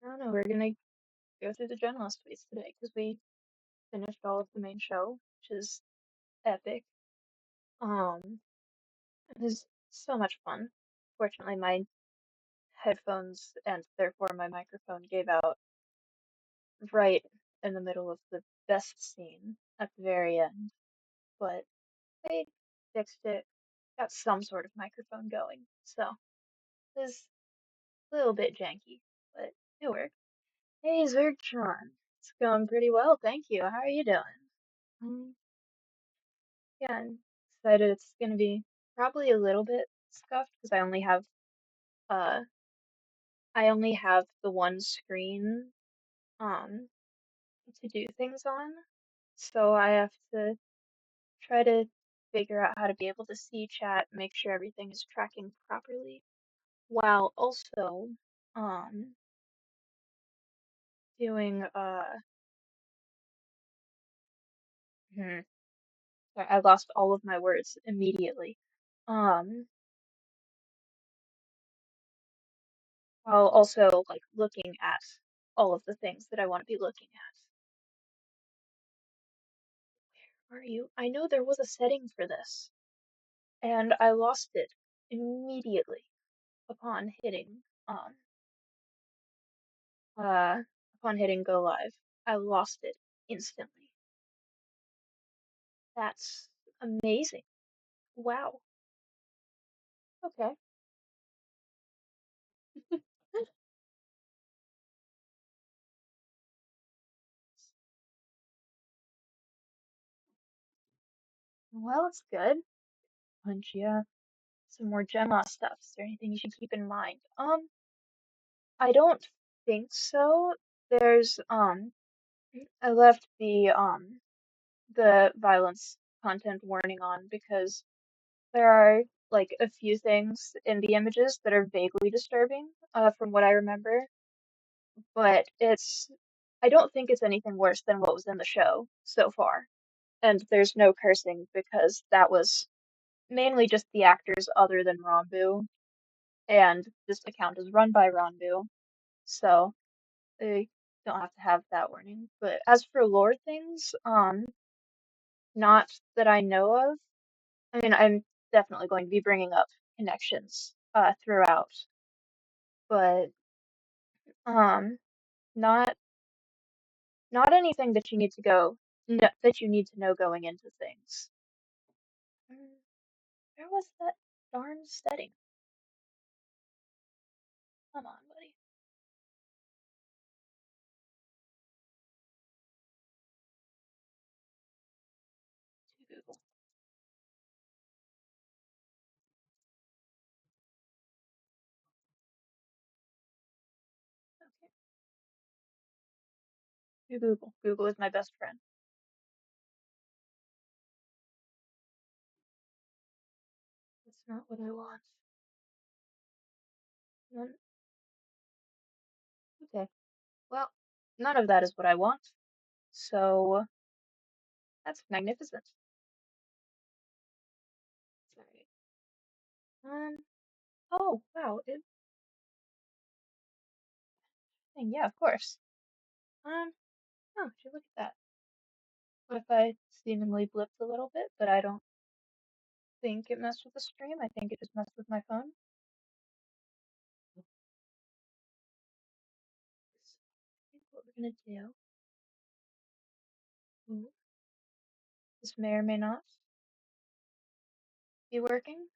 I don't know. We're gonna go through the GenLoss tweets today because we finished all of the main show, which is epic. It was so much fun. Fortunately, my headphones and therefore my microphone gave out right in the middle of the best scene at the very end, but I fixed it, got some sort of microphone going, so it was a little bit janky, but it worked. Hey, Zergtron. It's going pretty well, thank you. How are you doing? Um, yeah, I'm excited. It's gonna be probably a little bit scuffed because uh I only have the one screen um to do things on. So I have to try to figure out how to be able to see chat, make sure everything is tracking properly, while also um doing hmm, sorry, I lost all of my words immediately. Um while also like looking at all of the things that I want to be looking at. Where are you? I know there was a setting for this, and I lost it immediately upon hitting um uh upon hitting go live. I lost it instantly. That's amazing. Wow. Okay. Well, it's good. Punch, yeah. Some more Gemma stuff. Is there anything you should keep in mind? I don't think so. There's I left the violence content warning on because there are like a few things in the images that are vaguely disturbing, from what I remember, but I don't think it's anything worse than what was in the show so far. And there's no cursing because that was mainly just the actors other than Ranboo, and this account is run by Ranboo, so they don't have to have that warning. But as for lore things, not that I know of. I mean, I'm definitely going to be bringing up connections throughout, but um, not not anything that you need to go no, that you need to know going into things. Mm, where was that darn setting? Come on, buddy. To Google. Okay. To Google. Google is my best friend. That's not what I want. None, okay. Well, none of that is what I want. So that's magnificent. Sorry. Oh, wow. Yeah, of course. Um, oh, should look at that. What if I seemingly blipped a little bit, but I don't think it messed with the stream. I think it just messed with my phone. So I think what we're gonna do, ooh, this may or may not be working.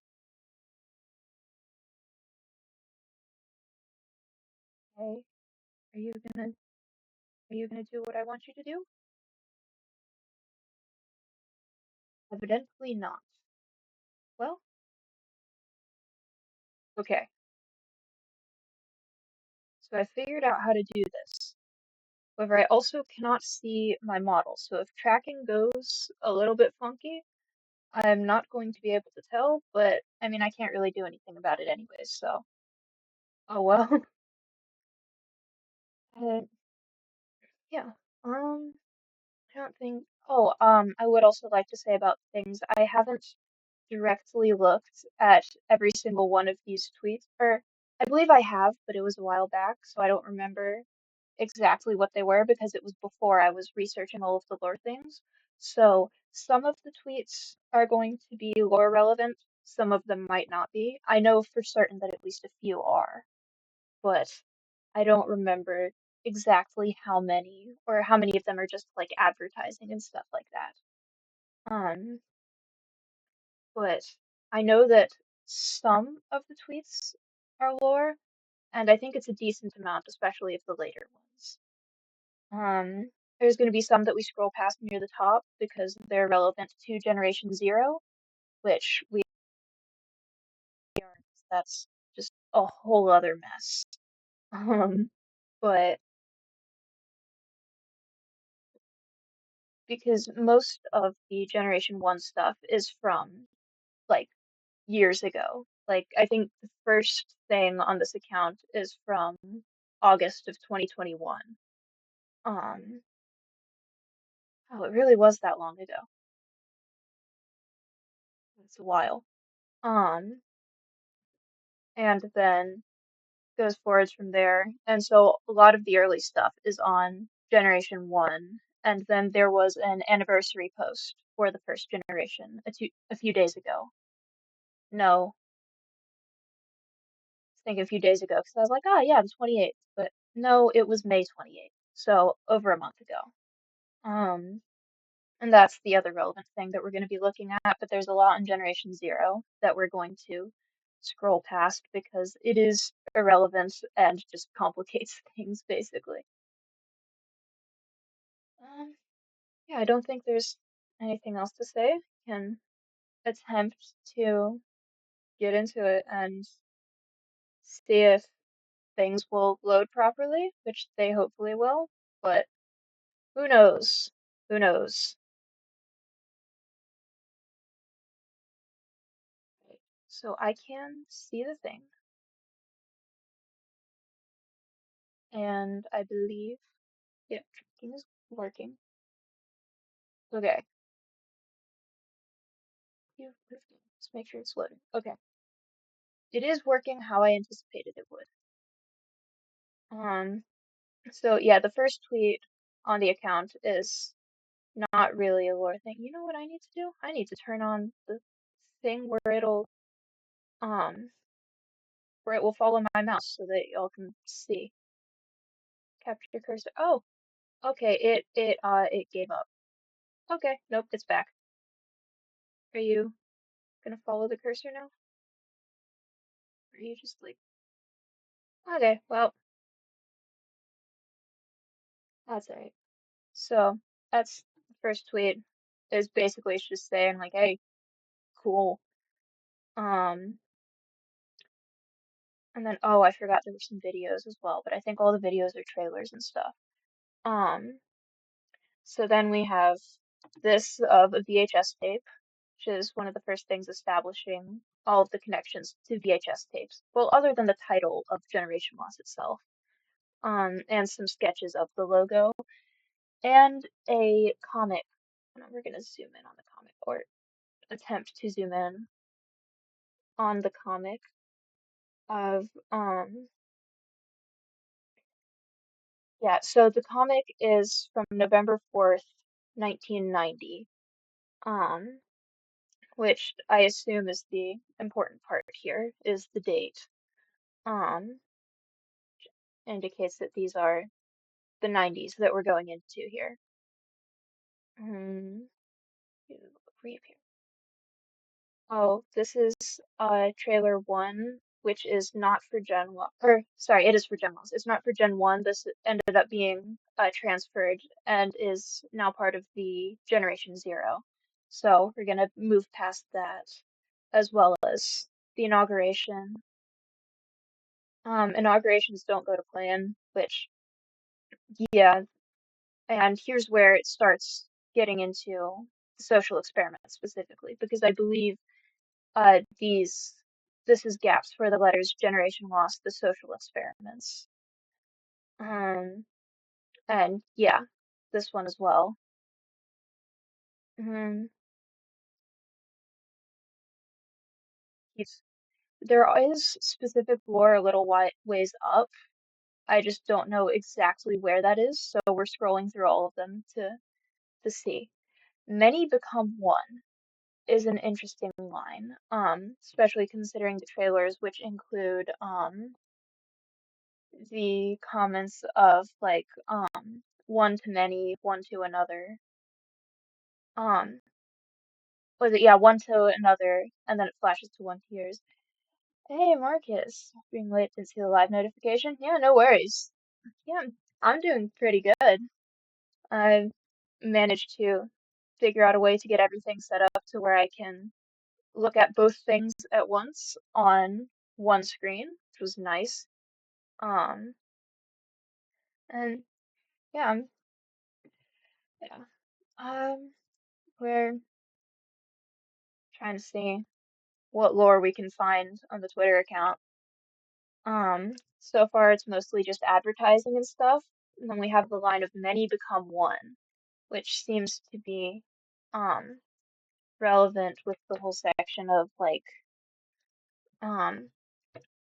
Okay, are you gonna are you gonna do what I want you to do? Evidently not. Well, okay. So I figured out how to do this. However, I also cannot see my model. So if tracking goes a little bit funky, I'm not going to be able to tell, but I mean, I can't really do anything about it anyways, so oh well. Uh, yeah. Um, I don't think. Oh, I would also like to say about things. I haven't directly looked at every single one of these tweets, or I believe I have, but it was a while back, so I don't remember exactly what they were because it was before I was researching all of the lore things. So some of the tweets are going to be lore relevant, some of them might not be. I know for certain that at least a few are, but I don't remember exactly how many or how many of them are just like advertising and stuff like that. But I know that some of the tweets are lore, and I think it's a decent amount, especially of the later ones. There's going to be some that we scroll past near the top because they're relevant to Generation Zero, which we aren't. That's just a whole other mess. Um, but because most of the Generation 1 stuff is from like years ago. Like I think the first thing on this account is from August of 2021. Um, oh, it really was that long ago. It's a while. Um, and then goes forwards from there. And so a lot of the early stuff is on Generation 1. And then there was an anniversary post for the first generation a few days ago. No, I think a few days ago because I was like, oh yeah, the 28th. But no, it was May 28th. So over a month ago. Um, and that's the other relevant thing that we're going to be looking at. But there's a lot in Generation Zero that we're going to scroll past because it is irrelevant and just complicates things basically. Um, yeah, I don't think there's anything else to say. Can attempt to get into it and see if things will load properly, which they hopefully will, but who knows? Who knows? Right. So I can see the thing, and I believe, yeah, tracking is working. Okay, let's make sure it's loading. Okay, it is working how I anticipated it would. Um, so yeah, the first tweet on the account is not really a lore thing. You know what I need to do? I need to turn on the thing um where it will follow my mouse so that y'all can see. Capture cursor. Oh, okay, it gave up. Okay, nope, it's back. Are you gonna follow the cursor now? Or are you just like, okay, well, that's alright. So that's the first tweet is basically it's just saying like, hey, cool. Um, and then oh, I forgot there were some videos as well, but I think all the videos are trailers and stuff. Um, so then we have this of a VHS tape, which is one of the first things establishing all of the connections to VHS tapes. Well, other than the title of Generation Loss itself, and some sketches of the logo, and a comic. We're gonna zoom in on the comic, or attempt to zoom in on the comic of, yeah, so the comic is from November 4th, 1990. Um, which I assume is the important part here, is the date. Um, indicates that these are the 90s that we're going into here. Um, reappear. Oh, this is trailer 1, which is not for Gen 1, or sorry, it is for Gen 1. It's not for Gen 1. This ended up being transferred and is now part of the Generation Zero. So we're gonna move past that as well as the inauguration. Inaugurations don't go to plan, which, yeah, and here's where it starts getting into the social experiment specifically, because I believe these this is gaps for the letters Generation Lost, the social experiments. Um, and yeah, this one as well. Um, it's, there is specific lore a little ways up, I just don't know exactly where that is, so we're scrolling through all of them to see. Many become one is an interesting line, especially considering the trailers, which include the comments of like one to many, one to another. Um, was it yeah, one to another, and then it flashes to one to yours. Hey Marcus, being late, didn't see the live notification. Yeah, no worries. Yeah, I'm doing pretty good. I've managed to figure out a way to get everything set up to where I can look at both things at once on one screen, which was nice. Um, and yeah, yeah. We're trying to see what lore we can find on the Twitter account. So far it's mostly just advertising and stuff. And then we have the line of many become one, which seems to be um relevant with the whole section of like um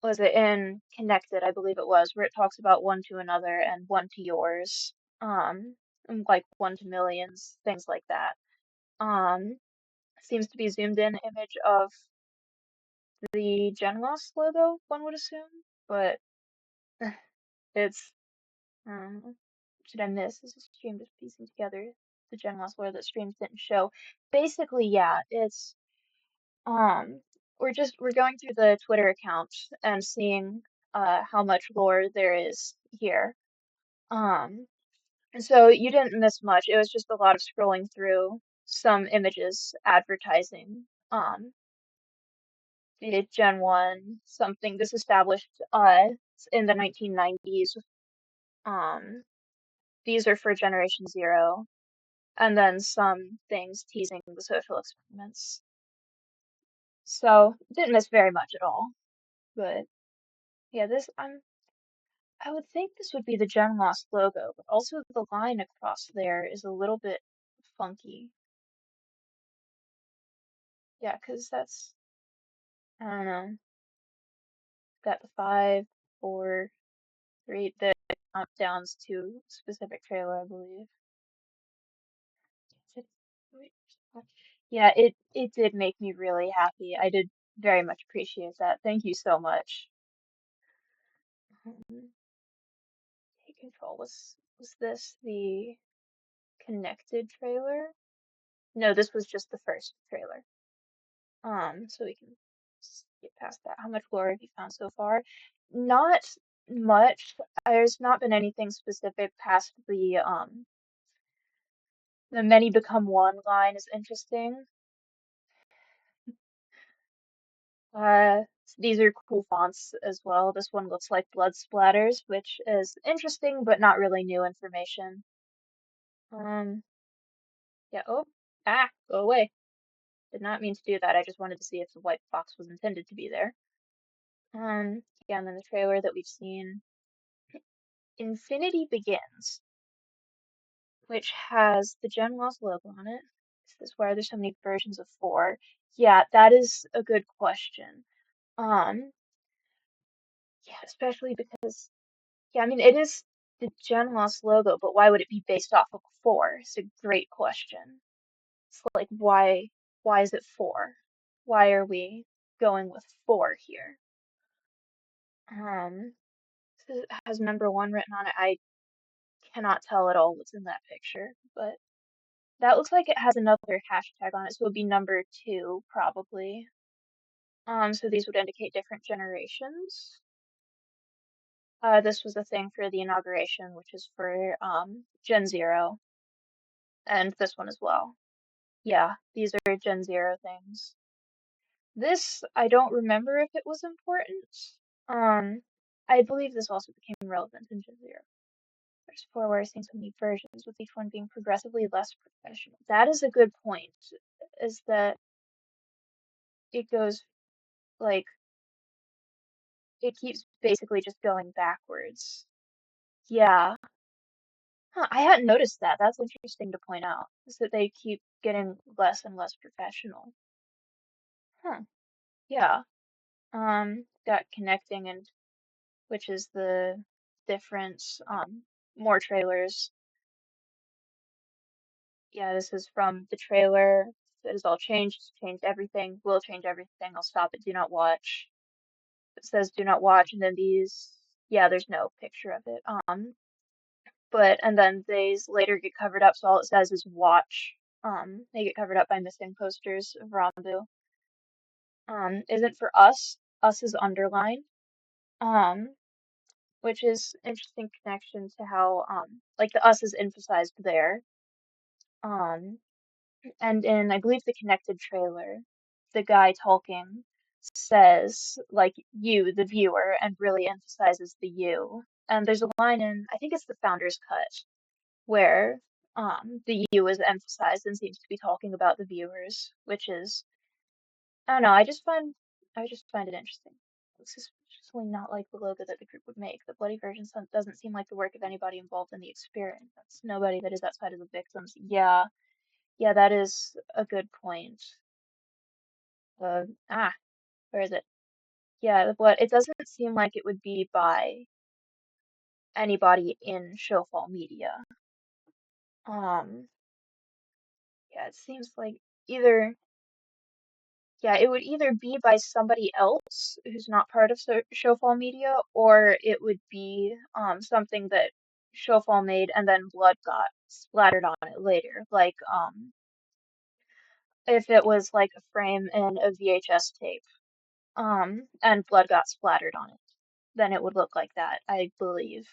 was it in Connected, I believe it was, where it talks about one to another and one to yours. And like one to millions, things like that. Um Seems to be zoomed in image of the GenLoss logo, one would assume, but it's what did I miss? This is stream just piecing together the GenLoss lore that streams didn't show. Basically, yeah, it's um we're going through the Twitter account and seeing how much lore there is here. Um and so you didn't miss much. It was just a lot of scrolling through some images advertising the Gen 1 something this established in the 1990s. Um these are for Generation Zero, and then some things teasing the social experiments. So didn't miss very much at all. But yeah, I would think this would be the GenLoss logo, but also the line across there is a little bit funky. Yeah, 'cause that's I don't know, got the 5, 4, 3 the countdowns to specific trailer, I believe. Is it- wait, what? Yeah, it did make me really happy. I did very much appreciate that. Thank you so much. Um, Take control. Was this the Connected trailer? No, this was just the first trailer. So we can get past that. How much lore have you found so far? Not much. There's not been anything specific past the many become one line is interesting. These are cool fonts as well. This one looks like blood splatters, which is interesting but not really new information. Um, yeah, oh, go away. Did not mean to do that. I just wanted to see if the white box was intended to be there. Yeah, and then the trailer that we've seen, Infinity Begins, which has the GenLoss logo on it. Is this why there's so many versions of 4? Yeah, that is a good question. Um, yeah, especially because yeah, I mean, it is the GenLoss logo, but why would it be based off of 4? It's a great question. It's like, why is it 4? Why are we going with 4 here? It has number 1 written on it. I cannot tell at all what's in that picture, but that looks like it has another hashtag on it, so it would be number 2, probably. So these would indicate different generations. This was a thing for the inauguration, which is for Gen Zero, and this one as well. Yeah, these are Gen Zero things. This, I don't remember if it was important. Um, I believe this also became relevant in Gen Zero. There's 4 where I've seen so many versions, with each one being progressively less professional. That is a good point, is that it goes, like, it keeps basically just going backwards. Yeah. Huh, I hadn't noticed that. That's interesting to point out, is that they keep getting less and less professional. Huh. Yeah. Got connecting and which is the different, more trailers. Yeah, this is from the trailer. It is all changed everything, will change everything. I'll stop it, do not watch. It says do not watch, and then these, yeah, there's no picture of it. But, and then these later get covered up, so all it says is watch. They get covered up by missing posters of Ranboo. Isn't for us. Us is underlined. Um, which is interesting connection to how, like the us is emphasized there. Um, and in, I believe, the connected trailer, the guy talking says, like, you, the viewer, and really emphasizes the you. And there's a line in, I think it's the Founder's Cut, where the you is emphasized and seems to be talking about the viewers, which is, I don't know, I just find it interesting. It's just really not like the logo that the group would make. The Bloody Virgin doesn't seem like the work of anybody involved in the experience. That's nobody that is outside of the victims. Yeah, yeah, that is a good point. Uh, ah, where is it? Yeah, the blood. It doesn't seem like it would be by anybody in Showfall Media. Um, yeah, it seems like either. Yeah, it would either be by somebody else who's not part of Showfall Media, or it would be something that Showfall made and then blood got splattered on it later. Like if it was like a frame in a VHS tape, and blood got splattered on it, then it would look like that, I believe.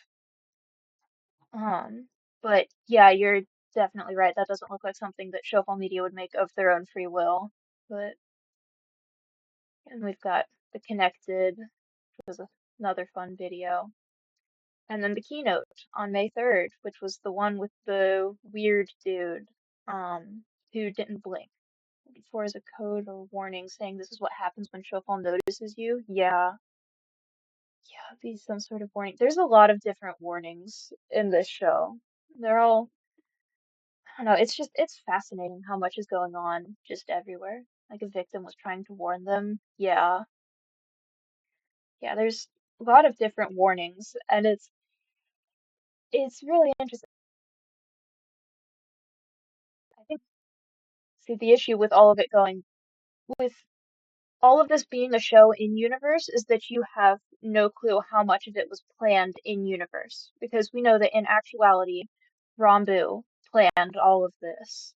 Um, but yeah, you're definitely right. That doesn't look like something that Showfall Media would make of their own free will. But and we've got the connected, which was another fun video. And then the keynote on May 3rd, which was the one with the weird dude, who didn't blink. Before is a code or warning saying this is what happens when Showfall notices you. Yeah. Yeah, be some sort of warning. There's a lot of different warnings in this show. They're all, I don't know, it's fascinating how much is going on just everywhere. Like a victim was trying to warn them. Yeah. Yeah, there's a lot of different warnings, and it's really interesting. I think, see, the issue with all of it going, with all of this being a show in universe, is that you have no clue how much of it was planned in universe. Because we know that in actuality, Ranboo planned all of this.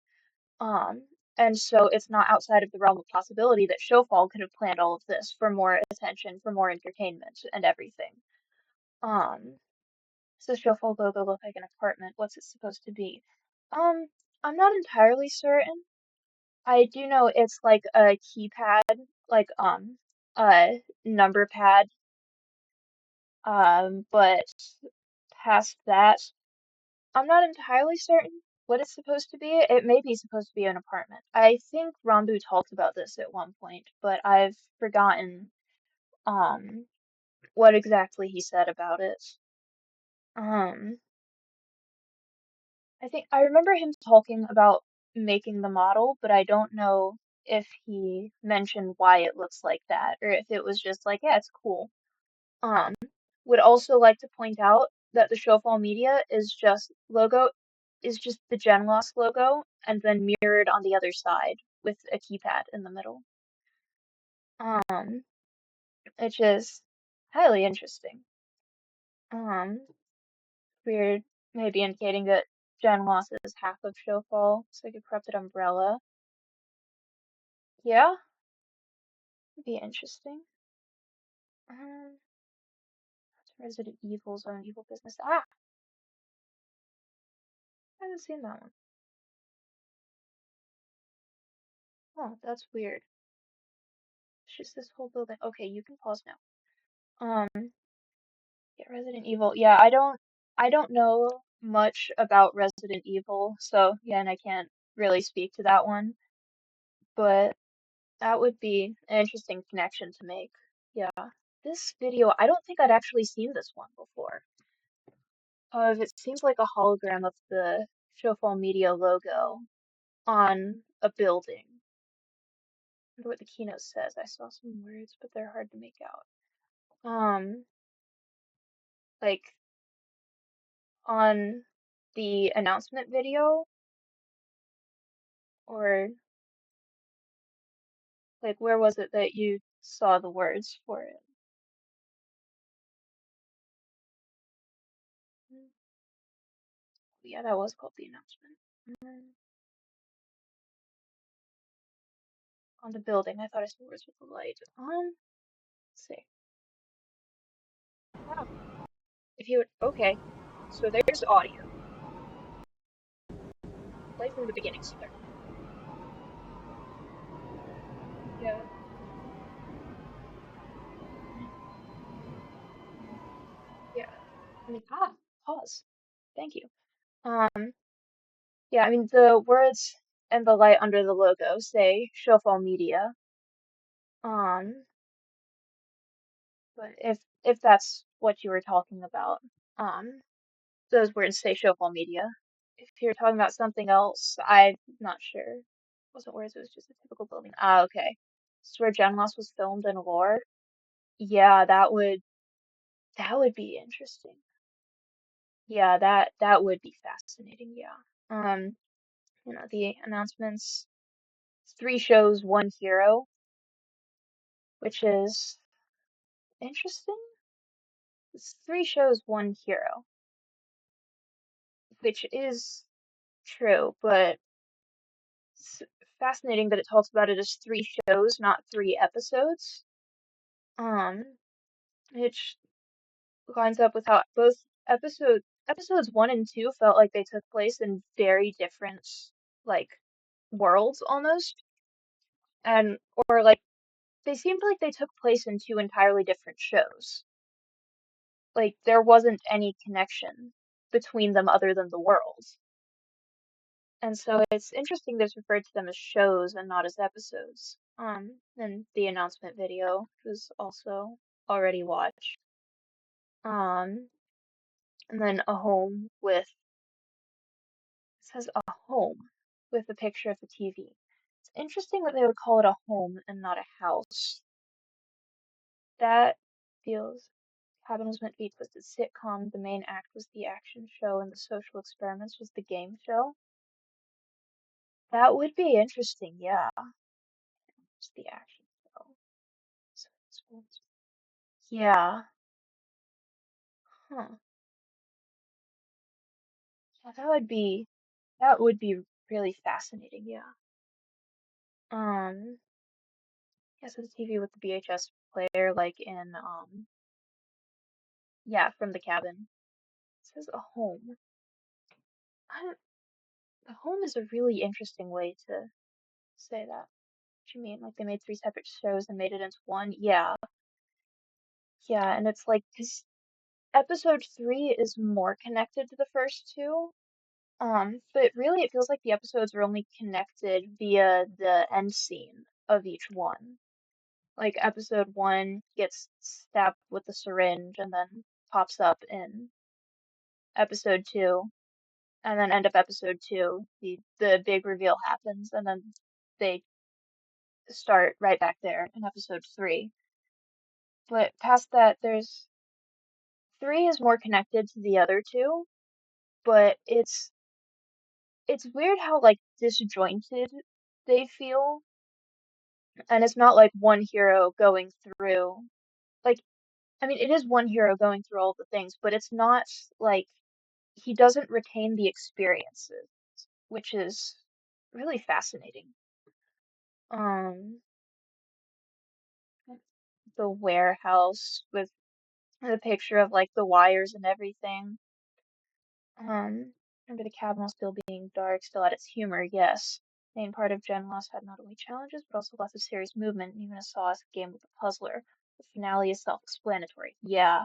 Um, and so it's not outside of the realm of possibility that Showfall could have planned all of this for more attention, for more entertainment, and everything. Um, so Showfall logo look like an apartment. What's it supposed to be? Um, I'm not entirely certain. I do know it's like a keypad, like a number pad. But past that, I'm not entirely certain what it's supposed to be. It may be supposed to be an apartment. I think Ranboo talked about this at one point, but I've forgotten um what exactly he said about it. Um, I think I remember him talking about making the model, but I don't know if he mentioned why it looks like that or if it was just like, yeah, it's cool. Um, would also like to point out that the Showfall Media is just logo is just the GenLoss logo and then mirrored on the other side with a keypad in the middle. Um, which is highly interesting. Um, weird, maybe indicating that GenLoss is half of Showfall. It's like a corrupted umbrella. Yeah, be interesting. Um, Resident Evil's own evil business. Ah, I haven't seen that one. Oh, that's weird. It's just this whole building. Okay, you can pause now. Yeah, Resident Evil. Yeah, I don't know much about Resident Evil, so yeah, and I can't really speak to that one, but that would be an interesting connection to make. Yeah. This video, I don't think I'd actually seen this one before. It seems like a hologram of the Showfall Media logo on a building. I wonder what the keynote says. I saw some words, but they're hard to make out. Um, like on the announcement video, or like where was it that you saw the words for it? Mm, yeah, that was called the announcement. Mm, on the building, I thought I saw words with the light. Let's see. Oh, if you would, okay. So there's audio. Play from the beginning, sir. Yeah. Mhm. Yeah. I mean, pause. Thank you. Yeah, I mean, the words and the light under the logo say Showfall Media. Um, but if that's what you were talking about, um, those words say Showfall Media. If you're talking about something else, I'm not sure. It wasn't words, it was just a typical building. Ah, okay. This is where GenLoss was filmed in lore. Yeah, that would be interesting. Yeah, that would be fascinating, yeah. The announcements, three shows, one hero, which is interesting. It's three shows, one hero, which is true, but it's fascinating that it talks about it as three shows, not three episodes. Um, which lines up with how both episodes one and two felt like they took place in very different like worlds almost, and or like they seemed like they took place in two entirely different shows. Like there wasn't any connection between them other than the worlds. And so it's interesting that's referred to them as shows and not as episodes. And the announcement video was also already watched. Um, and then a home with, it says a home with a picture of the TV. It's interesting that they would call it a home and not a house. That feels, Cabin was meant to be a twisted sitcom. The main act was the action show, and the social experiments was the game show. That would be interesting, yeah. It's the action show. So yeah. Huh. Yeah, that would be really fascinating, yeah. Um, yeah, so the TV with the VHS player, like in yeah, from the cabin. It says a home. I don't, a home is a really interesting way to say that. What you mean? Like they made three separate shows and made it into one? Yeah. Yeah, and it's like, 'cause episode three is more connected to the first two. But really it feels like the episodes are only connected via the end scene of each one. Like episode one gets stabbed with the syringe and then pops up in episode two, and then end of episode two, the big reveal happens, and then they start right back there in episode three. But past that, there's three is more connected to the other two, but it's weird how like disjointed they feel, and it's not like one hero going through like I mean it is one hero going through all the things, but it's not like he doesn't retain the experiences, which is really fascinating. Um, the warehouse with the picture of like the wires and everything. Remember the cabin while still being dark, still had its humor, yes. Main part of GenLoss had not only challenges, but also lots of serious movement, and even a Saw-esque game with a puzzler. The finale is self-explanatory. Yeah,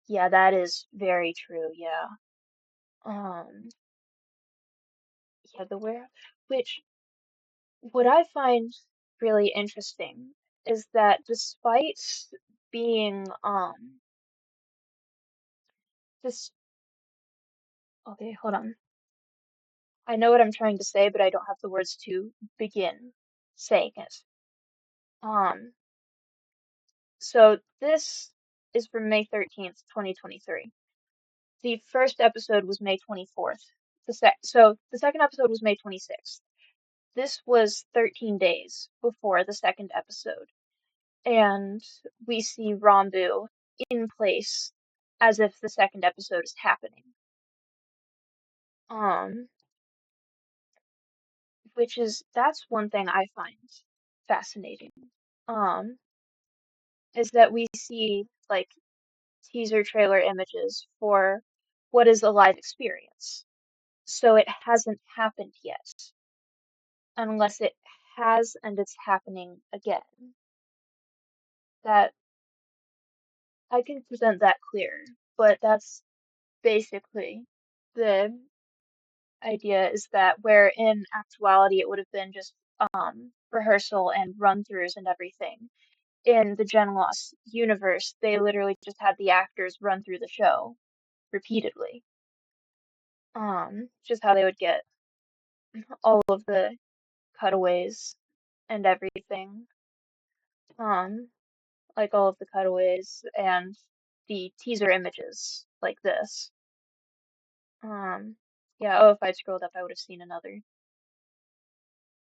yeah, that is very true, yeah. Um, yeah, which what I find really interesting is that despite being, this, okay, hold on. I know what I'm trying to say, but I don't have the words to begin saying it. Um, so this is from May 13th, 2023. The first episode was May 24th. So the second episode was May 26th. This was 13 days before the second episode, and we see Ranboo in place as if the second episode is happening. Um, that's one thing I find fascinating. Um, is that we see like teaser trailer images for what is a live experience. So it hasn't happened yet, unless it has and it's happening again. That I can present that clear, but that's basically the idea is that where in actuality it would have been just rehearsal and run throughs and everything. In the GenLoss universe, they literally just had the actors run through the show repeatedly. Just how they would get all of the cutaways and everything. Um, like all of the cutaways and the teaser images like this. Um, yeah, oh, if I'd scrolled up, I would have seen another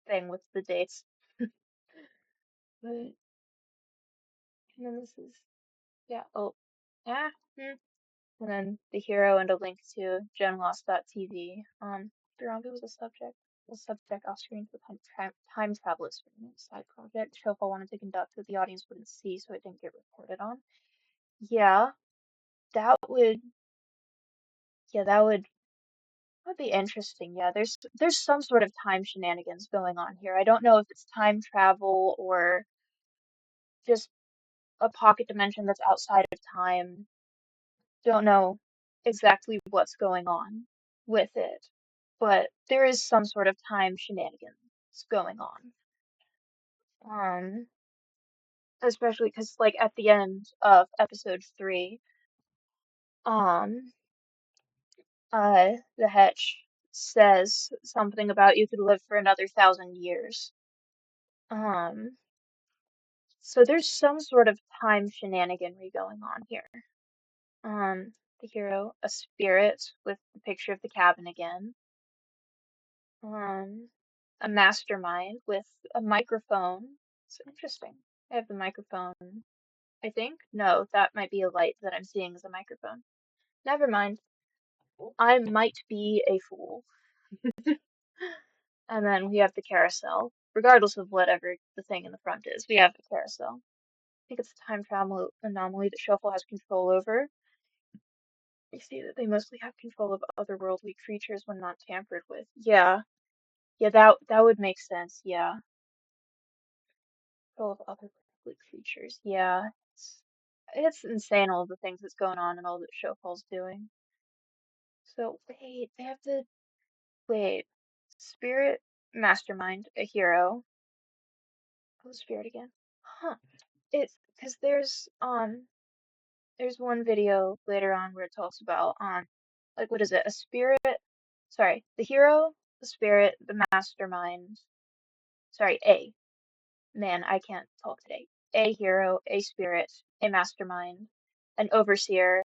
thing with the dates. But, and then this is, yeah, oh, ah, hmm. And then the hero and a link to GenLoss.tv. Durango was a subject off screen for time travel experiment side project. Shofel wanted to conduct that the audience wouldn't see, so it didn't get reported on. Yeah, that would, yeah, that would be interesting. Yeah, there's some sort of time shenanigans going on here. I don't know if it's time travel or just a pocket dimension that's outside of time. Don't know exactly what's going on with it, but there is some sort of time shenanigans going on. Um, Especially because like at the end of episode 3, um, the Hetch says something about you could live for another 1,000 years. Um, so there's some sort of time shenaniganry going on here. The hero, a spirit with the picture of the cabin again. Um, a mastermind with a microphone. It's interesting. I have the microphone, I think. No, that might be a light that I'm seeing as a microphone. Never mind. I might be a fool. And then we have the carousel. Regardless of whatever the thing in the front is, we have the carousel. I think it's a time travel anomaly that Shuffle has control over. You see that they mostly have control of otherworldly creatures when not tampered with. Yeah, yeah, that would make sense. Yeah, control of otherworldly creatures. Yeah, it's insane all the things that's going on and all that Shuffle's doing. So wait, they have the wait, spirit mastermind, a hero. Oh, spirit again. Huh. It's because there's one video later on where it talks about like what is it? A spirit? Sorry, the hero, the spirit, the mastermind. Sorry, a man. I can't talk today. A hero, a spirit, a mastermind, an overseer,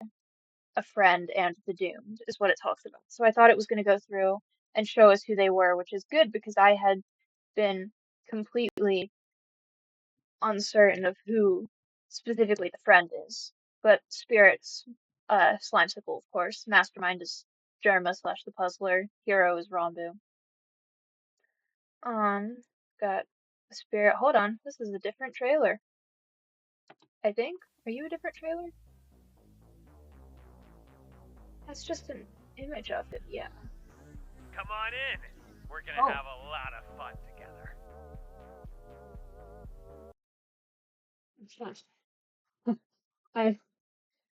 a friend, and the doomed is what it talks about. So I thought it was going to go through and show us who they were, which is good because I had been completely uncertain of who specifically the friend is. But Spirit's Slimesicle, of course. Mastermind is Jerma slash the Puzzler. Hero is Ranboo. Um, got a Spirit. Hold on, this is a different trailer. I think. Are you a different trailer? That's just an image of it. Yeah. Come on in. We're gonna Oh. have a lot of fun together. I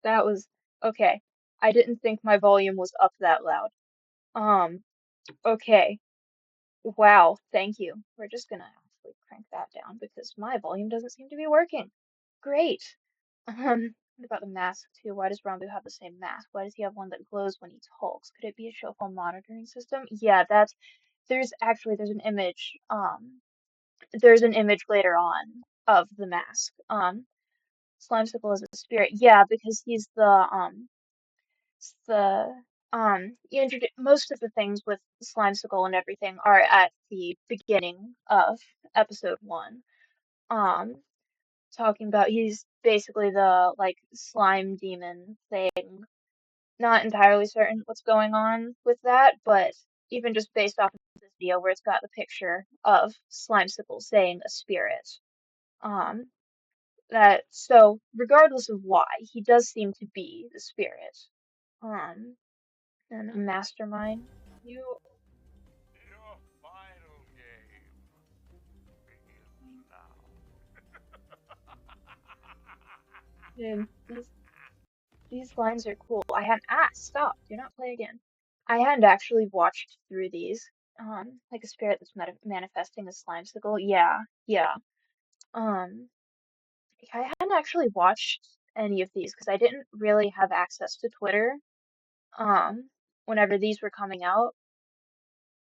that was okay. I didn't think my volume was up that loud. Okay. Wow, thank you. We're just gonna actually crank that down because my volume doesn't seem to be working. Great. What about the mask too? Why does Ranboo have the same mask? Why does he have one that glows when he talks? Could it be a show phone monitoring system? Yeah, there's an image. There's an image later on of the mask. Slimesicle is a spirit. Yeah, because he's the It's you introduce most of the things with Slimesicle and everything are at the beginning of episode one. Um, talking about he's basically the like slime demon thing. Not entirely certain what's going on with that, but even just based off of this video where it's got the picture of Slimesicle saying a spirit. Um, that so regardless of why, he does seem to be the spirit. Um, and a mastermind. You Your final game begins now. dude, these lines are cool. I hadn't stop, do not play again. I hadn't actually watched through these. Like a spirit that's manifesting a slimesicle. Yeah, yeah. Um, I hadn't actually watched any of these because I didn't really have access to Twitter. Whenever these were coming out.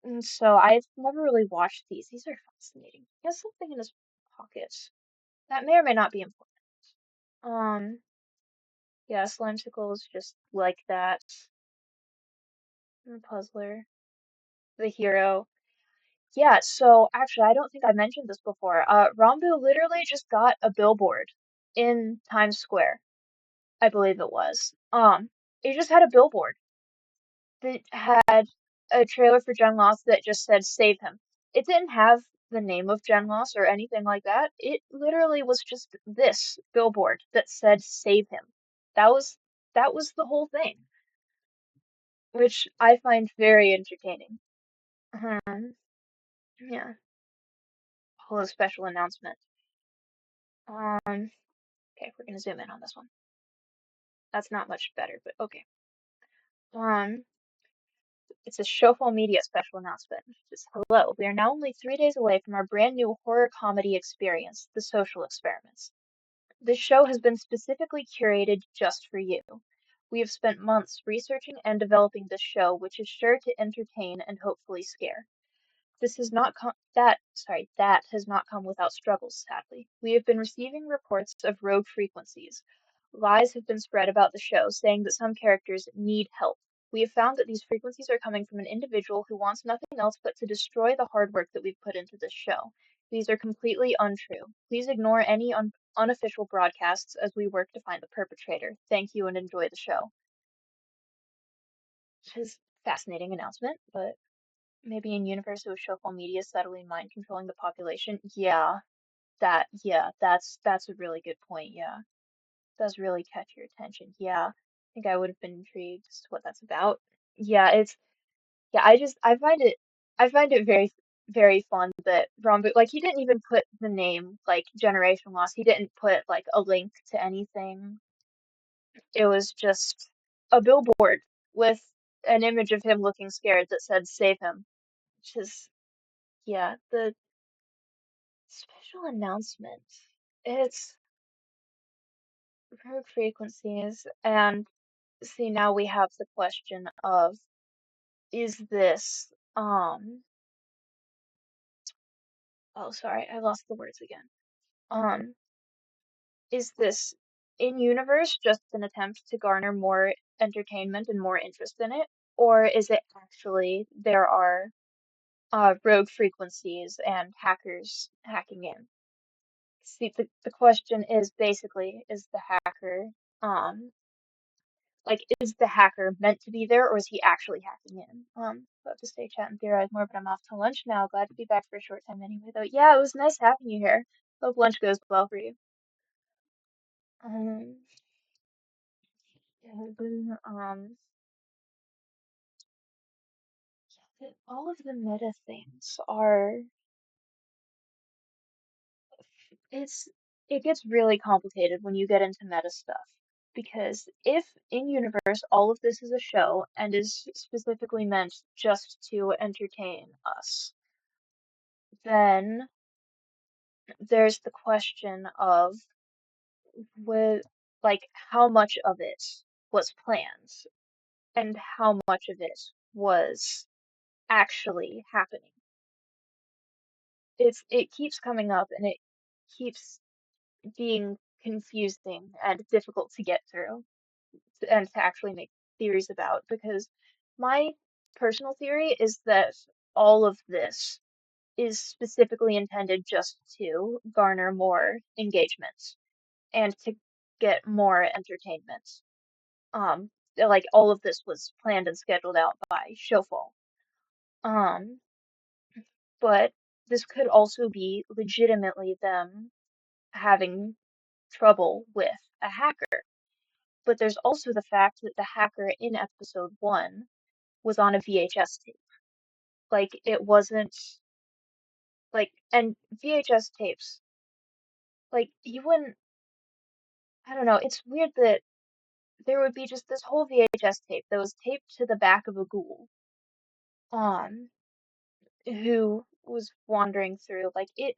And so I've never really watched these. These are fascinating. He has something in his pocket. That may or may not be important. Um, yeah, Slimesicle is just like that. The puzzler, the hero. Yeah, so actually, I don't think I mentioned this before. Ranboo literally just got a billboard in Times Square, I believe it was. He just had a billboard that had a trailer for GenLoss that just said "Save him." It didn't have the name of GenLoss or anything like that. It literally was just this billboard that said "Save him." That was that was the whole thing, which I find very entertaining. Yeah, whole special announcement. Okay, we're gonna zoom in on this one. That's not much better, but okay. Um, it's a Showful Media special announcement. Just hello, we are now only 3 days away from our brand new horror comedy experience, The Social Experiments. This show has been specifically curated just for you. We have spent months researching and developing this show, which is sure to entertain and hopefully scare. This has not come that has not come without struggles, sadly. We have been receiving reports of rogue frequencies. Lies have been spread about the show, saying that some characters need help. We have found that these frequencies are coming from an individual who wants nothing else but to destroy the hard work that we've put into this show. These are completely untrue. Please ignore any unofficial broadcasts as we work to find the perpetrator. Thank you and enjoy the show. Which is a fascinating announcement, but maybe in universe it was Showful Media subtly mind controlling the population. That's a really good point. Yeah, does really catch your attention. Yeah, I think I would have been intrigued as to what that's about. Yeah, it's yeah. I find it very fun that Ranboo like he didn't even put the name like Generation Loss. He didn't put like a link to anything. It was just a billboard with an image of him looking scared that said "Save him," which is yeah the special announcement. It's rogue frequencies, and see now we have the question of is this oh sorry, I lost the words again. Um, is this in universe just an attempt to garner more entertainment and more interest in it? Or is it actually there are rogue frequencies and hackers hacking in? See, the question is basically, is the hacker um like, is the hacker meant to be there or is he actually hacking in? About to stay chat and theorize more, but I'm off to lunch now. Glad to be back for a short time anyway, though. Yeah, it was nice having you here. Hope lunch goes well for you. Um, yeah, all of the meta things are, it's, it gets really complicated when you get into meta stuff. Because if in universe all of this is a show and is specifically meant just to entertain us, then there's the question of with like how much of it was planned and how much of it was actually happening. It keeps coming up and it keeps being confusing and difficult to get through and to actually make theories about because my personal theory is that all of this is specifically intended just to garner more engagement and to get more entertainment. Um, like all of this was planned and scheduled out by Showfall. Um, but this could also be legitimately them having trouble with a hacker. But there's also the fact that the hacker in episode one was on a VHS tape. Like it wasn't like, and VHS tapes, like you wouldn't, I don't know, it's weird that there would be just this whole VHS tape that was taped to the back of a ghoul, um, who was wandering through. Like it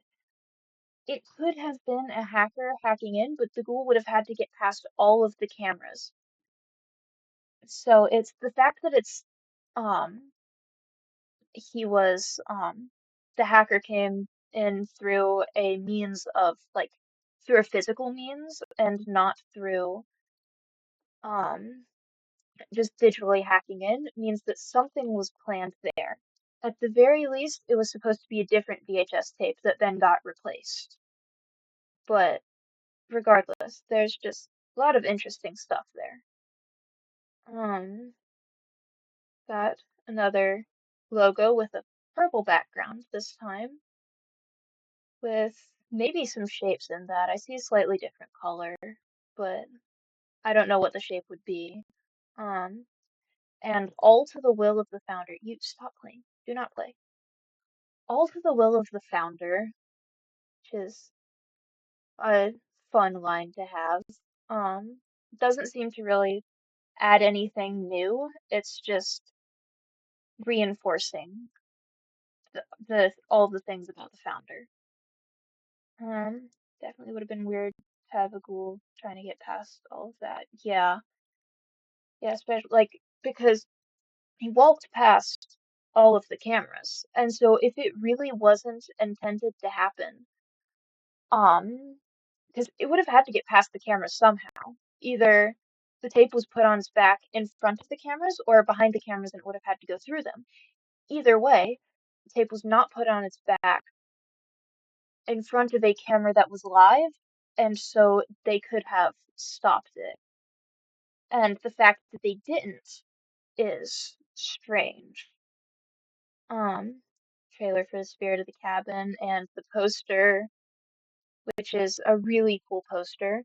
could have been a hacker hacking in, but the ghoul would have had to get past all of the cameras. So it's the fact that um, he was, the hacker came in through a means of, like, through a physical means and not through, um, just digitally hacking in means that something was planned there. At the very least, it was supposed to be a different VHS tape that then got replaced. But regardless, there's just a lot of interesting stuff there. Um, got another logo with a purple background this time, with maybe some shapes in that. I see a slightly different color, but I don't know what the shape would be. Um, and all to the will of the founder. You stop playing. Do not play. All to the will of the founder, which is a fun line to have. Doesn't seem to really add anything new. It's just reinforcing the all the things about the founder. Um, Definitely would have been weird to have a ghoul trying to get past all of that. Yeah, yeah, especially like because he walked past all of the cameras, and so if it really wasn't intended to happen, because it would have had to get past the cameras somehow. Either the tape was put on its back in front of the cameras or behind the cameras and it would have had to go through them. Either way, the tape was not put on its back in front of a camera that was live, and so they could have stopped it. And the fact that they didn't is strange. Um, Trailer for the Spirit of the Cabin and the poster, which is a really cool poster.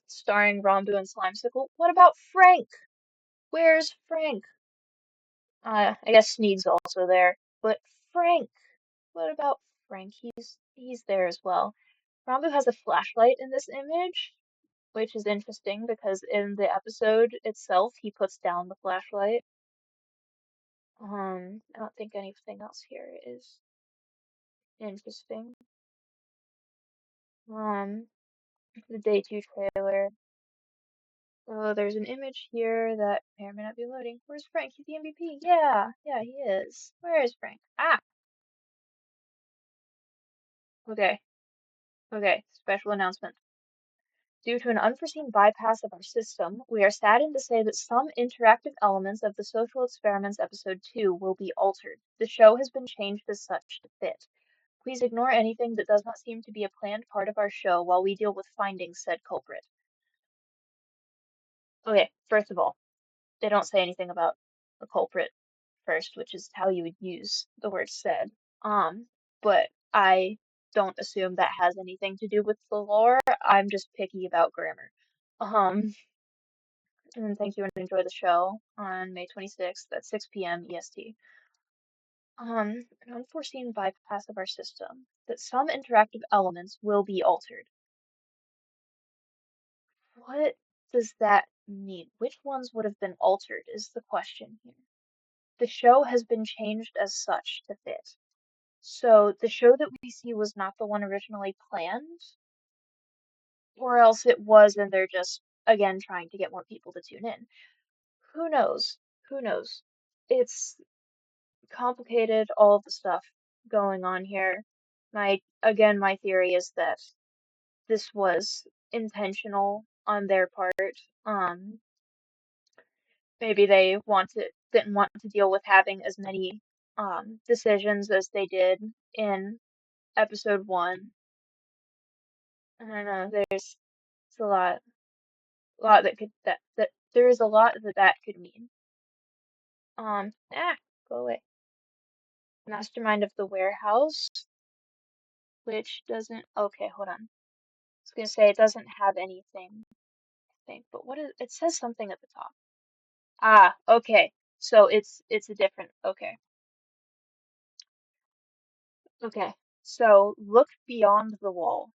Starring Ranboo and Slimesicle. What about Frank? Where's Frank? I guess Sneed's also there, but Frank. What about Frank? He's there as well. Ranboo has a flashlight in this image, which is interesting because in the episode itself, he puts down the flashlight. I don't think anything else here is interesting. Um, the day two trailer. Oh, there's an image here that may or may not be loading. Where's Frank? He's the MVP. Yeah, yeah, he is. Where is Frank? Ah, okay, okay. Special announcement. Due to an unforeseen bypass of our system, we are saddened to say that some interactive elements of the Social Experiments Episode 2 will be altered. The show has been changed as such to fit. Please ignore anything that does not seem to be a planned part of our show while we deal with finding said culprit. Okay, first of all, they don't say anything about a culprit first, which is how you would use the word said. But I don't assume that has anything to do with the lore. I'm just picky about grammar. Um, and thank you and enjoy the show on May 26th at 6 p.m. EST. An unforeseen bypass of our system, that some interactive elements will be altered. What does that mean? Which ones would have been altered is the question here. The show has been changed as such to fit. So the show that we see was not the one originally planned, or else it was and they're just, again, trying to get more people to tune in. Who knows? Who knows? It's complicated, all of the stuff going on here. My theory is that this was intentional on their part. Um, maybe they didn't want to deal with having as many decisions as they did in episode one. I don't know. It's a lot that could that there is a lot that could mean. Um, ah, go away. Mastermind of the warehouse, which doesn't. Okay, hold on. I was gonna say it doesn't have anything, I think, but what is it says something at the top. Ah, okay. So it's a different. Okay, okay. So look beyond the wall.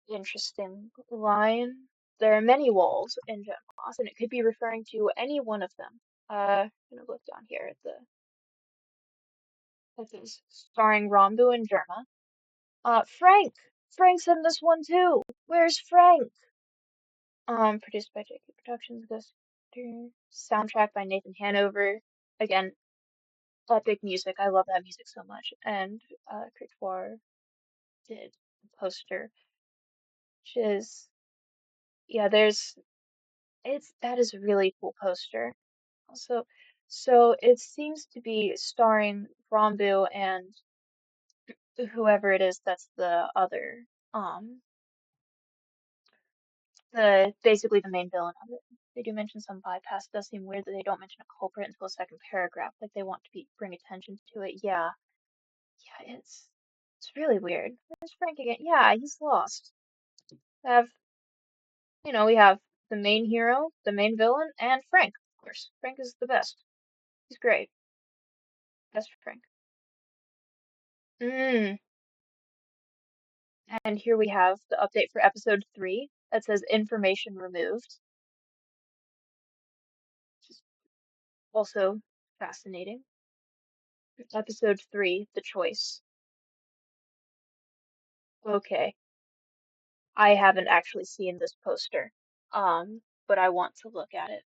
Interesting line. There are many walls in GenLoss, and it could be referring to any one of them. I'm gonna look down here at the this is starring Ranboo and Germa. Frank! Frank's in this one too! Where's Frank? Produced by JK Productions, Ghost soundtrack by Nathan Hanover. Again, epic music. I love that music so much. And Cretoire did the poster, which is yeah, that is a really cool poster. Also, so it seems to be starring Ranboo and whoever it is that's the other the basically the main villain of it. They do mention some bypass. It does seem weird that they don't mention a culprit until the second paragraph, like they want to bring attention to it. Yeah, yeah, it's really weird. Where's Frank again? Yeah, he's lost. Have we have the main hero, the main villain, and Frank, of course. Frank is the best. He's great. Best Frank. Mm. And here we have the update for episode 3 that says information removed, which is also fascinating. Episode 3, the choice. Okay, I haven't actually seen this poster, but I want to look at it.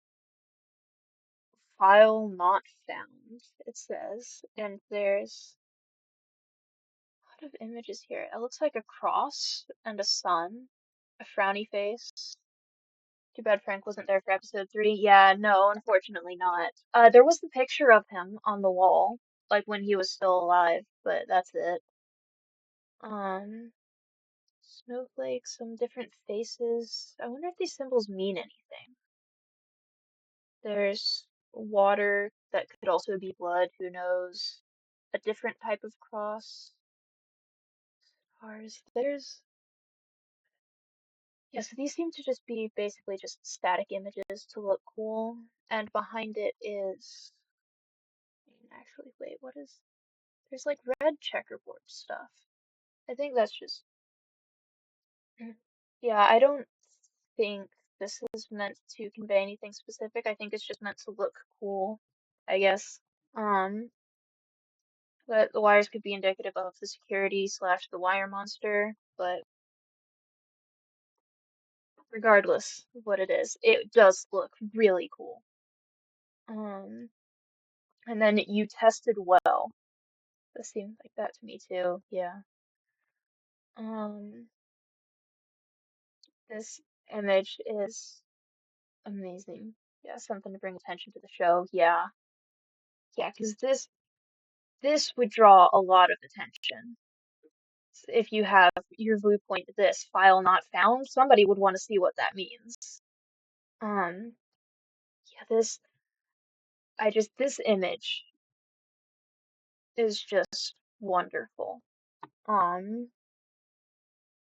File not found, it says, and there's a lot of images here. It looks like a cross and a sun, a frowny face. Too bad Frank wasn't there for episode 3. Yeah, no, unfortunately not. There was the picture of him on the wall, like when he was still alive, but that's it. Um, Snowflakes, some different faces. I wonder if these symbols mean anything. There's water that could also be blood, who knows? A different type of cross. Stars. Yeah, so these seem to just be basically just static images to look cool. And behind it is. Actually, wait, what is. There's like red checkerboard stuff. I think that's just. Yeah, I don't think this is meant to convey anything specific. I think it's just meant to look cool, I guess. Um, but the wires could be indicative of the security slash the wire monster, but regardless of what it is, it does look really cool. Um, and then you tested well. That seems like that to me too. Yeah. Um, this image is amazing. Yeah, something to bring attention to the show. Yeah. Yeah, because this would draw a lot of attention. If you have your viewpoint this file not found, somebody would want to see what that means. Um, yeah, this image is just wonderful.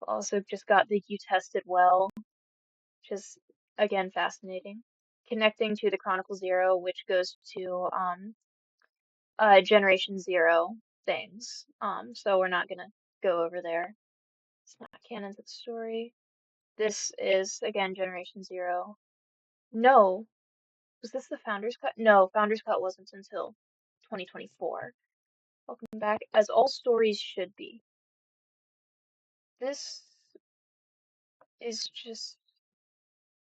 Also just got the you tested well, which is again fascinating. Connecting to the Chronicle Zero, which goes to Generation Zero things. So we're not gonna go over there. It's not canon to the story. This is again Generation Zero. No, was this the Founders Cut? No, Founders Cut wasn't until 2024. Welcome back, as all stories should be. This is just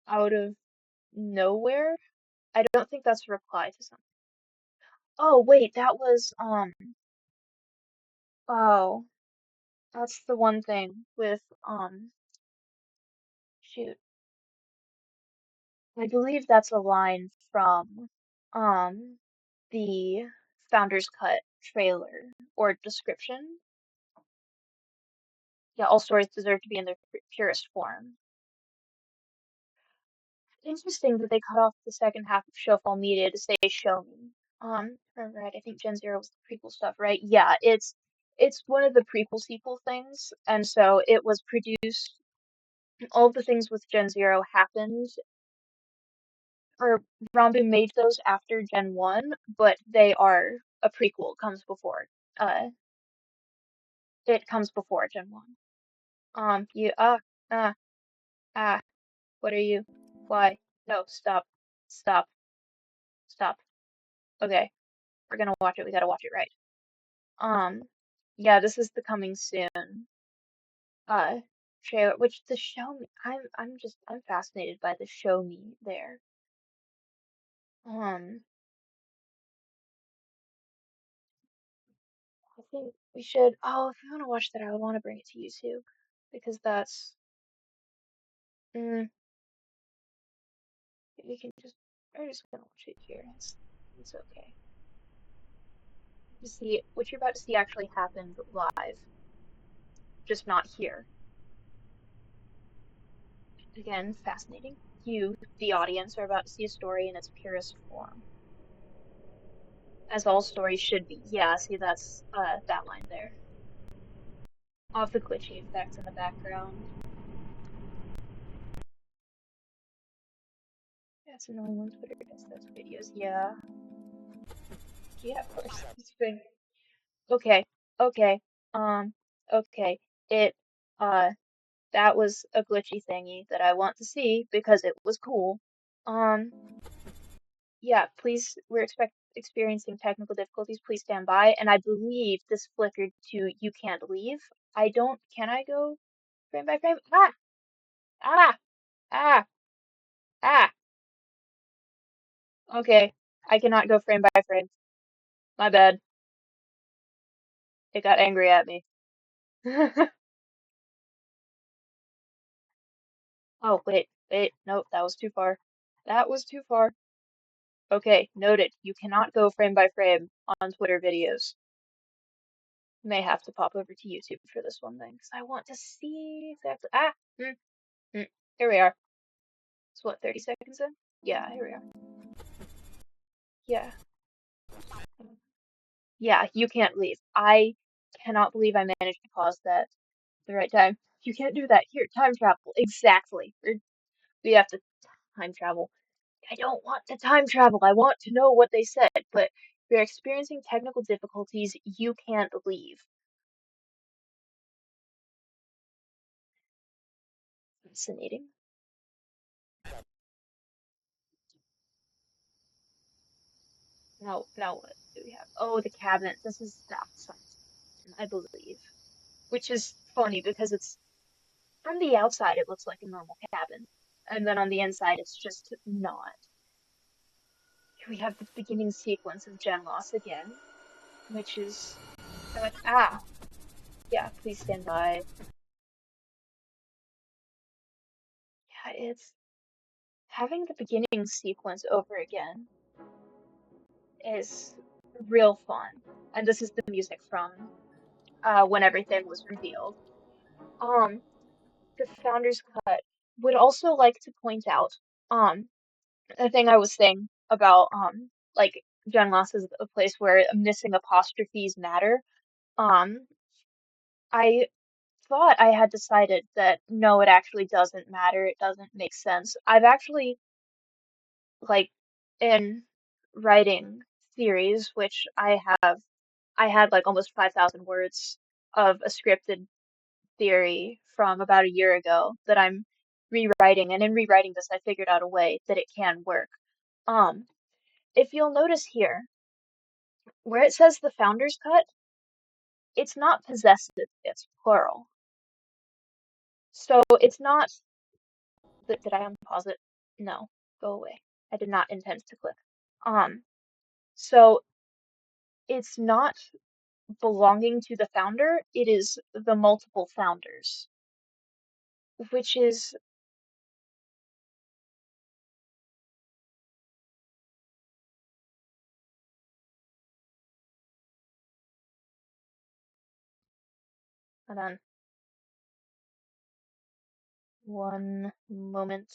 out of nowhere. I don't think that's a reply to something. Oh, wait, that was, oh, that's the one thing with, shoot. I believe that's a line from um the Founder's Cut trailer or description. Yeah, all stories deserve to be in their purest form. Interesting that they cut off the second half of Showfall Media to say "Show Me." Right, I think Gen Zero was the prequel stuff, right? Yeah, it's one of the prequel sequel things, and so it was produced. All of the things with Gen Zero happened, or Ranboo made those after Gen 1, but they are a prequel. Uh, it comes before Gen 1. You uh ah, what are you? Why? No, stop, stop, stop. Okay, we're gonna watch it. We gotta watch it right. Um, yeah, this is the coming soon. Uh, trailer, which the show me. I'm fascinated by the show me there. Um, I think we should. Oh, if you want to watch that, I would want to bring it to YouTube because that's. Mm, we can just. We're just gonna watch it here. It's okay. You see, what you're about to see actually happened live, just not here. Again, fascinating. You, the audience, are about to see a story in its purest form, as all stories should be. Yeah, see, that's that line there. All the glitchy effects in the background. That's annoying when Twitter does those videos. Yeah, yeah, of course. It's been okay, okay, um, okay. It uh, that was a glitchy thingy that I want to see because it was cool. Um, yeah, please, experiencing technical difficulties. Please stand by. And I believe this flickered to "You can't leave." I don't. Can I go frame by frame? Ah, ah, ah, ah. Okay, I cannot go frame by frame. My bad. It got angry at me. Oh, wait, wait, nope, that was too far. That was too far. Okay, noted. You cannot go frame by frame on Twitter videos. May have to pop over to YouTube for this one thing, because I want to see exactly. Ah, mm. Here we are. It's what, 30 seconds in? Yeah, here we are. Yeah. Yeah, you can't leave. I cannot believe I managed to pause that at the right time. You can't do that. Here, time travel. Exactly. We have to time travel. I don't want to time travel. I want to know what they said, but we are experiencing technical difficulties. You can't leave. Fascinating. Now what do we have? Oh, the cabinet. This is the outside, I believe. Which is funny because it's from the outside it looks like a normal cabin. And then on the inside it's just not. Here we have the beginning sequence of GenLoss again, which is yeah, please stand by. Yeah, it's having the beginning sequence over again is real fun. And this is the music from when everything was revealed. Um, the Founder's Cut would also like to point out um the thing I was saying about like Jen Loss is a place where missing apostrophes matter. Um, I thought I had decided that no, it actually doesn't matter. It doesn't make sense. I've actually like in writing theories, which I had like almost 5,000 words of a scripted theory from about a year ago that I'm rewriting, and in rewriting this, I figured out a way that it can work. Um, if you'll notice here, where it says the Founder's Cut, it's not possessive, it's plural. So it's not, did I unpause it? No, go away. I did not intend to click. Um, so it's not belonging to the founder, it is the multiple founders, which is Hold on one moment.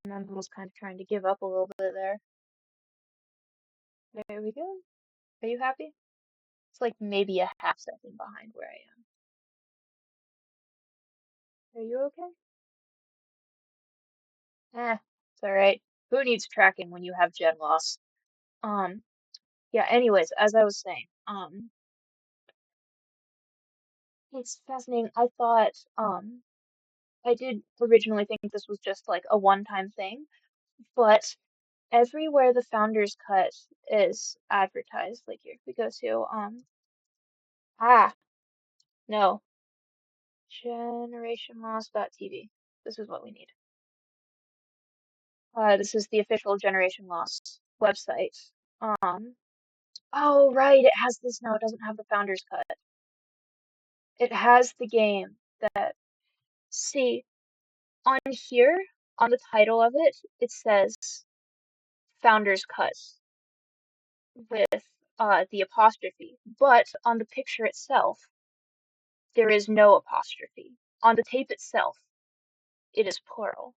And I was kind of trying to give up a little bit there. There we go. Are you happy? It's like maybe a half second behind where I am. Are you okay? It's alright. Who needs tracking when you have GenLoss? Um, yeah, anyways, as I was saying, it's fascinating. I thought, I did originally think this was just like a one-time thing, but everywhere the Founders Cut is advertised, like here, if we go to, ah, no, generationloss.tv. This is what we need. This is the official Generation Loss website. Um, oh, right, it has this now. It doesn't have the Founders Cut. It has the game that, see, on here, on the title of it, it says Founders Cut with the apostrophe, but on the picture itself, there is no apostrophe. On the tape itself, it is plural,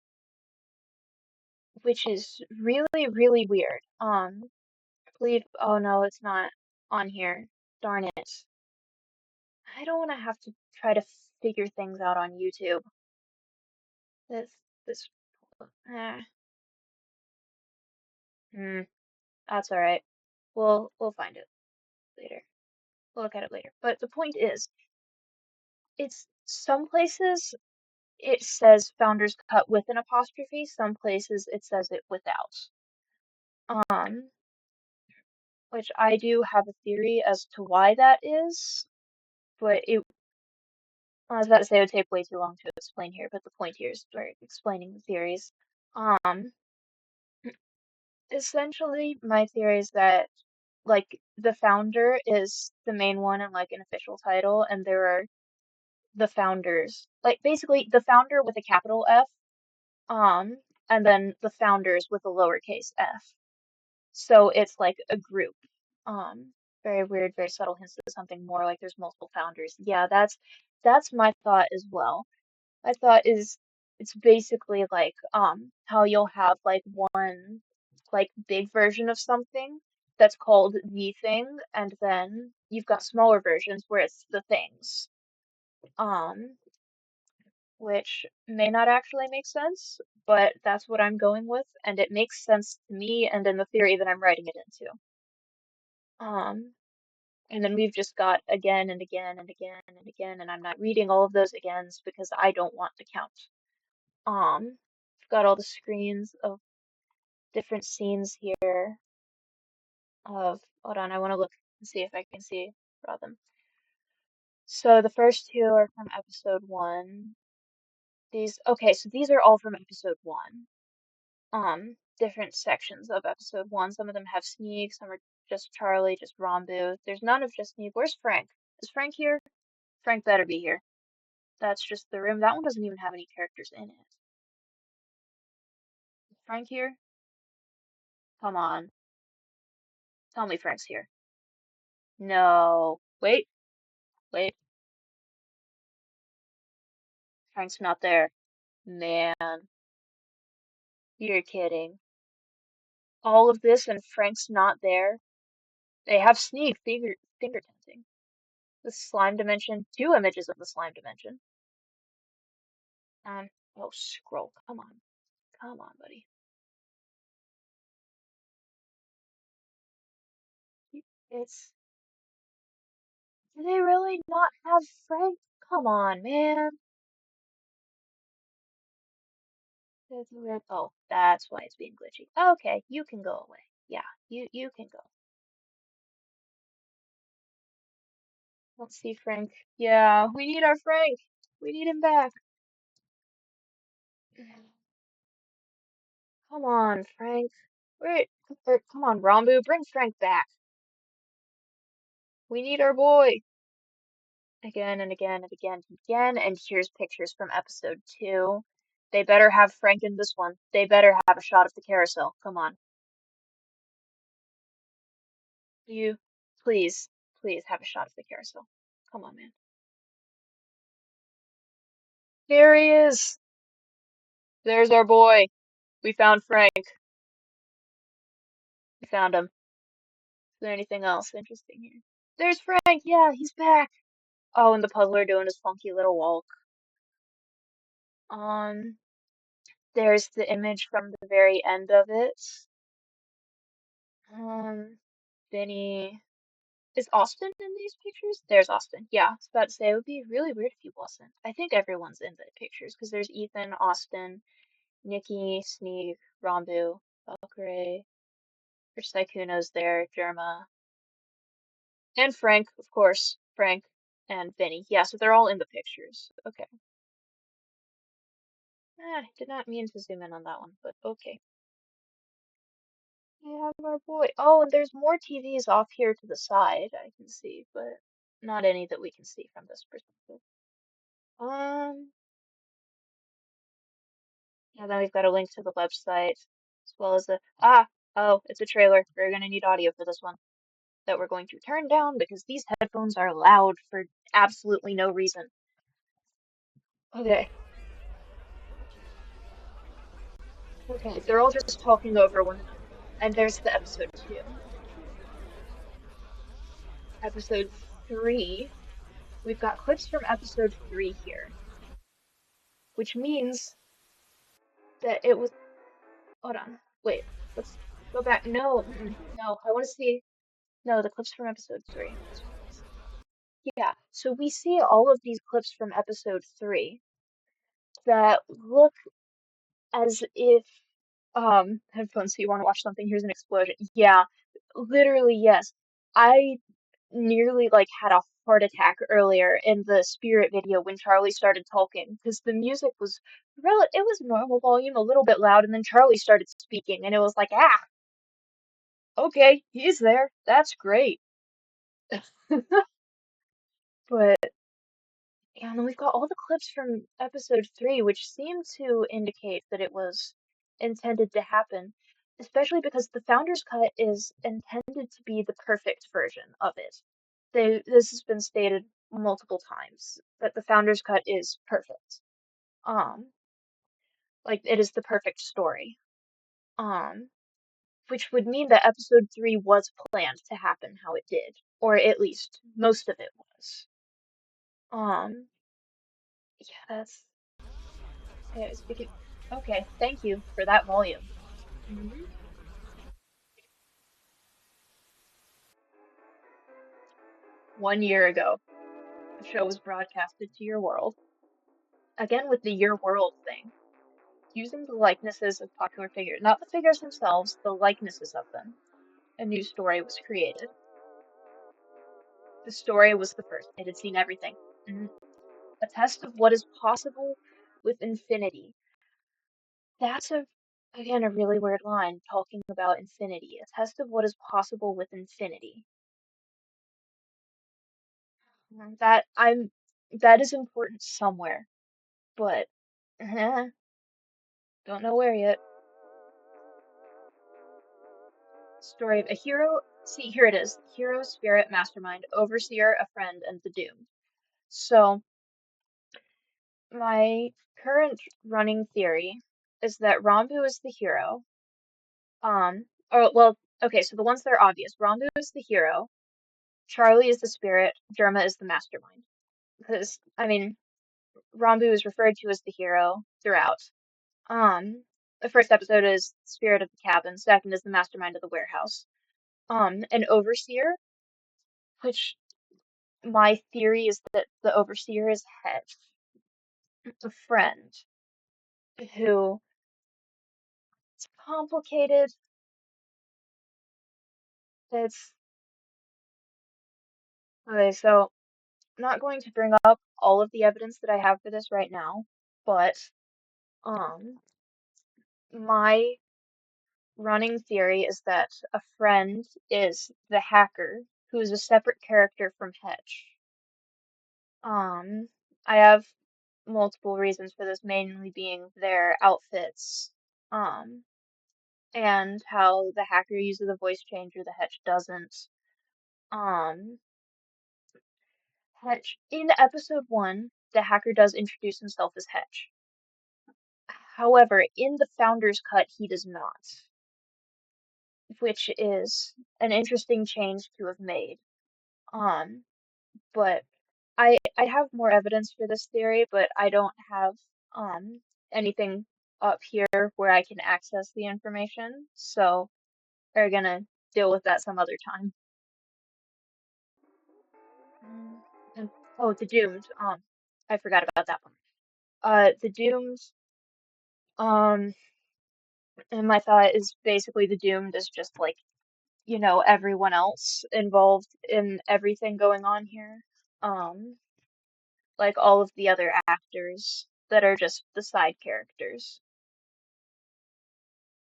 which is really, really weird. I believe, oh no, it's not on here. Darn it. I don't want to have to try to figure things out on YouTube. This, eh, hmm, that's all right. We'll find it later. We'll look at it later. But the point is, it's some places it says Founders Cut with an apostrophe, some places it says it without. Um, which I do have a theory as to why that is, but I was about to say it would take way too long to explain here, but the point here is we're explaining the theories. Um, essentially, my theory is that like the founder is the main one and like an official title, and there are the founders, like basically the founder with a capital F, um, and then the founders with a lowercase f. So it's like a group. Um, very weird, very subtle hints to something more like there's multiple founders. Yeah, that's my thought as well. My thought is it's basically like how you'll have like one like big version of something that's called the thing, and then you've got smaller versions where it's the things. Um, which may not actually make sense, but that's what I'm going with, and it makes sense to me and in the theory that I'm writing it into. Um, and then we've just got again and again and again and again, and I'm not reading all of those agains because I don't want to count. I've got all the screens of different scenes here of, hold on, I want to look and see if I can see them. So the first two are from episode one. Okay, so these are all from episode one. Different sections of episode one. Some of them have Sneak, some are just Charlie, just Ranboo. There's none of just Sneak. Where's Frank? Is Frank here? Frank better be here. That's just the room. That one doesn't even have any characters in it. Is Frank here? Come on. Tell me Frank's here. No. Wait, wait. Frank's not there. Man, you're kidding. All of this and Frank's not there? They have Sneak finger tinting. The slime dimension, two images of the slime dimension. Oh, scroll. Come on. Come on, buddy. It's. Do they really not have Frank? Come on, man. It's weird. Oh, that's why it's being glitchy. Okay, you can go away. Yeah, you can go. Let's see Frank. Yeah, we need our Frank. We need him back. Come on, Frank. Wait, come on, Ranboo, bring Frank back. We need our boy. Again and again and again and again. And here's pictures from episode 2. They better have Frank in this one. They better have a shot of the carousel. Come on. You, please, please have a shot of the carousel. Come on, man. There he is. There's our boy. We found Frank. We found him. Is there anything else interesting here? There's Frank. Yeah, he's back. Oh, and the puzzler doing his funky little walk. Um, there's the image from the very end of it. Vinny. Is Austin in these pictures? There's Austin. Yeah, I was about to say it would be really weird if he wasn't. I think everyone's in the pictures because there's Ethan, Austin, Nikki, Sneak, Ranboo, Valkyrie, Rich Saikuno's there, Germa, and Frank, of course. Frank and Vinny. Yeah, so they're all in the pictures. Okay. Did not mean to zoom in on that one, but okay. We have our boy. Oh, and there's more TVs off here to the side I can see, but not any that we can see from this perspective. Um, yeah, then we've got a link to the website as well as oh, it's a trailer. We're gonna need audio for this one that we're going to turn down because these headphones are loud for absolutely no reason. Okay. Okay, they're all just talking over one another. And there's the episode 2. Episode 3. We've got clips from episode 3 here, which means that it was. Hold on. Wait. Let's go back. No, no. I want to see. No, the clips from episode 3. Yeah. So we see all of these clips from episode 3 that look as if headphones. So you want to watch something? Here's an explosion. Yeah. Literally, yes. I nearly like had a heart attack earlier in the Spirit video when Charlie started talking because the music was it was normal volume, a little bit loud, and then Charlie started speaking, and it was like, okay, he's there. That's great. But yeah, and then we've got all the clips from episode 3, which seem to indicate that it was intended to happen, especially because the Founder's Cut is intended to be the perfect version of it. This has been stated multiple times that the Founder's Cut is perfect. Um, like it is the perfect story. Um, which would mean that episode 3 was planned to happen how it did, or at least most of it was. Um, yeah, that's okay. Speaking, okay, thank you for that volume. hmm 1 year ago, the show was broadcasted to your world. Again with the your world thing, using the likenesses of popular figures, not the figures themselves, the likenesses of them. A new story was created. The story was the first. It had seen everything. A test of what is possible with infinity. That's again a really weird line talking about infinity. A test of what is possible with infinity. That is important somewhere, but don't know where yet. Story of a hero. See, here it is. Hero, spirit, mastermind, overseer, a friend, and the doomed. So my current running theory is that Ranboo is the hero. Or well, okay, so the ones that are obvious. Ranboo is the hero. Charlie is the spirit. Germa is the mastermind. Because I mean, Ranboo is referred to as the hero throughout. The first episode is Spirit of the Cabin. Second is the Mastermind of the Warehouse. An Overseer, which my theory is that the Overseer is Head, a friend who it's complicated. It's okay, so I'm not going to bring up all of the evidence that I have for this right now, but um my running theory is that a friend is the hacker who is a separate character from Hedge. Um, I have multiple reasons for this, mainly being their outfits, um, and how the hacker uses a voice changer, the Hedge doesn't. Um, Hedge in episode one, the hacker does introduce himself as Hedge. However, in the Founder's Cut, he does not, which is an interesting change to have made. Um, but I have more evidence for this theory, but I don't have um anything up here where I can access the information, so we're gonna deal with that some other time. Mm, And oh, the Doomed. I forgot about that one. The Doomed. Um, and my thought is basically the Doomed is just like everyone else involved in everything going on here. Um, like all of the other actors that are just the side characters.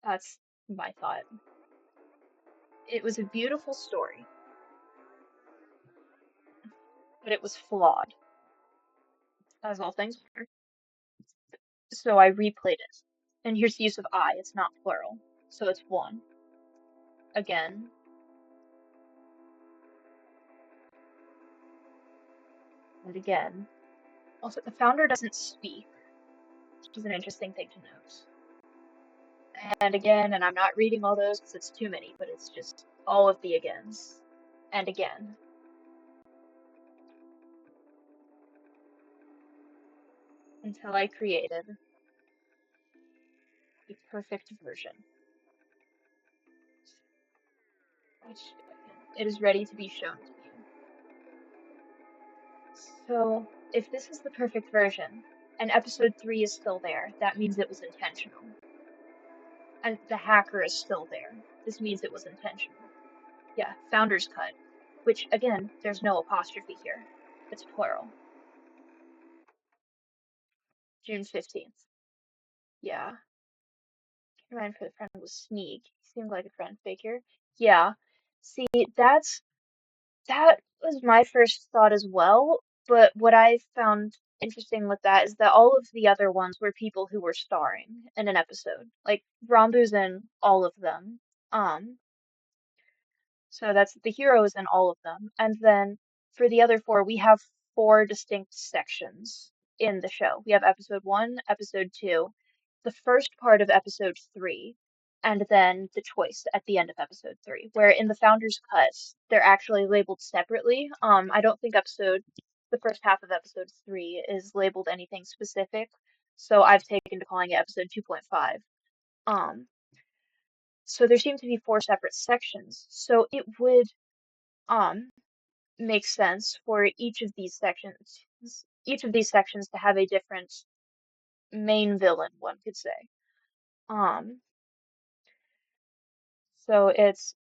That's my thought. It was a beautiful story, but it was flawed, as all things are. So I replayed it. And here's the use of I, it's not plural. So it's one. Again. And again. Also, the founder doesn't speak, which is an interesting thing to note. And again, and I'm not reading all those because it's too many, but it's just all of the agains. And again. Until I created the perfect version, which it is ready to be shown to you. So, if this is the perfect version, and episode 3 is still there, that means it was intentional. And the hacker is still there. This means it was intentional. Yeah, Founder's Cut. Which, again, there's no apostrophe here. It's plural. June 15th. Yeah. Ryan for the friend was Sneak. He seemed like a friend figure. Yeah. See, that was my first thought as well, but what I found interesting with that is that all of the other ones were people who were starring in an episode. Like Ranboo's in all of them. Um, so that's the heroes in all of them. And then for the other four, we have four distinct sections in the show. We have episode one, episode two, the first part of episode three, and then the choice at the end of episode three, where in the Founder's Cut, they're actually labeled separately. I don't think the first half of episode three is labeled anything specific, so I've taken to calling it episode 2.5. Um, so there seem to be four separate sections. So it would um make sense for each of these sections to have a different main villain, one could say. Um, so it's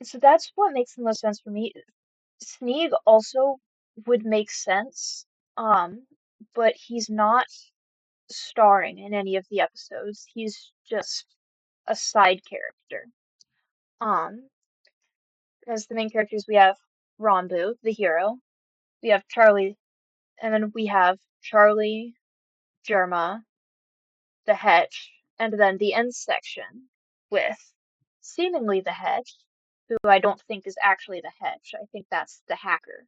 so that's what makes the most sense for me. Sneeg also would make sense, um, but he's not starring in any of the episodes. He's just a side character. Um, as the main characters, we have Ranboo, the hero. We have Charlie, and then we have Charlie, Germa, the Hedge, and then the end section with seemingly the Hedge, who I don't think is actually the Hedge. I think that's the hacker,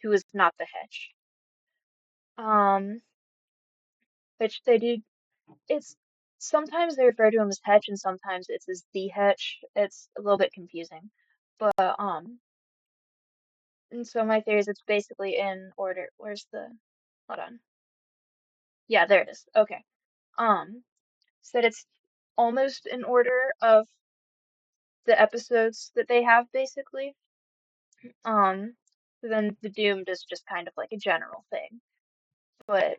who is not the Hedge. Um, which they do. It's sometimes they refer to him as Hedge, and sometimes it's as the Hedge. It's a little bit confusing, but and so my theory is it's basically in order. Where's the? Hold on. Yeah, there it is. Okay. Said it's almost in order of the episodes that they have, basically. Um, then the Doomed is just kind of like a general thing, but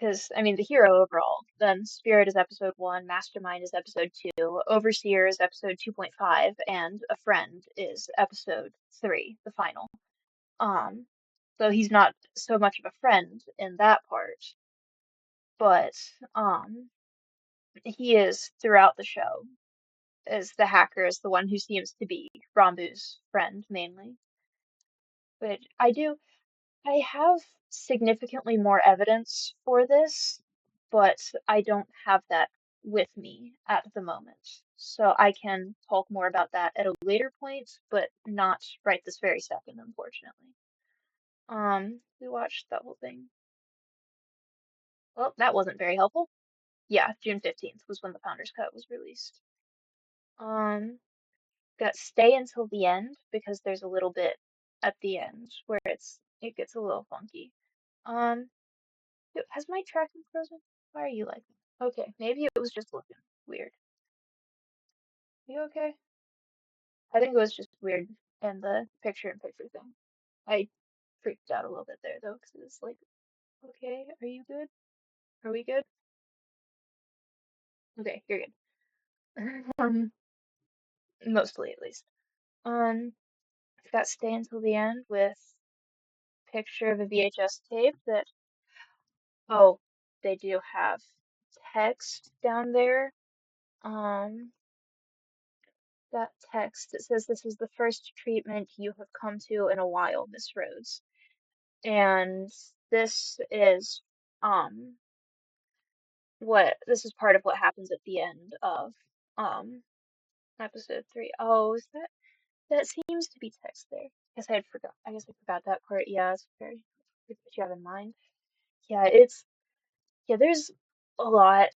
because I mean the hero overall. Then Spirit is episode 1, Mastermind is episode 2, Overseer is episode 2.5, and A Friend is episode 3, the final. Um, so he's not so much of a friend in that part, but um, he is throughout the show as the hacker is the one who seems to be Ranboo's friend mainly. But I have significantly more evidence for this, but I don't have that with me at the moment. So I can talk more about that at a later point, but not right this very second, unfortunately. We watched that whole thing. Well, that wasn't very helpful. Yeah, June 15th was when the Founder's Cut was released. Um, got stay until the end because there's a little bit at the end where it gets a little funky. Um, has my tracking frozen? Why are you like that? Okay, maybe it was just looking weird. You okay? I think it was just weird in the picture-in-picture thing. I freaked out a little bit there though, because it's like, okay, are you good? Are we good? Okay, you're good. Mostly at least. Um, I've got stay until the end with picture of a VHS tape that, oh, they do have text down there. Um, that text, it says this is the first treatment you have come to in a while, Miss Rhodes. And this is um this is part of what happens at the end of um episode 3. Oh, is that seems to be text there. I guess I forgot that part. Yeah, it's very good that you have in mind. Yeah, there's a lot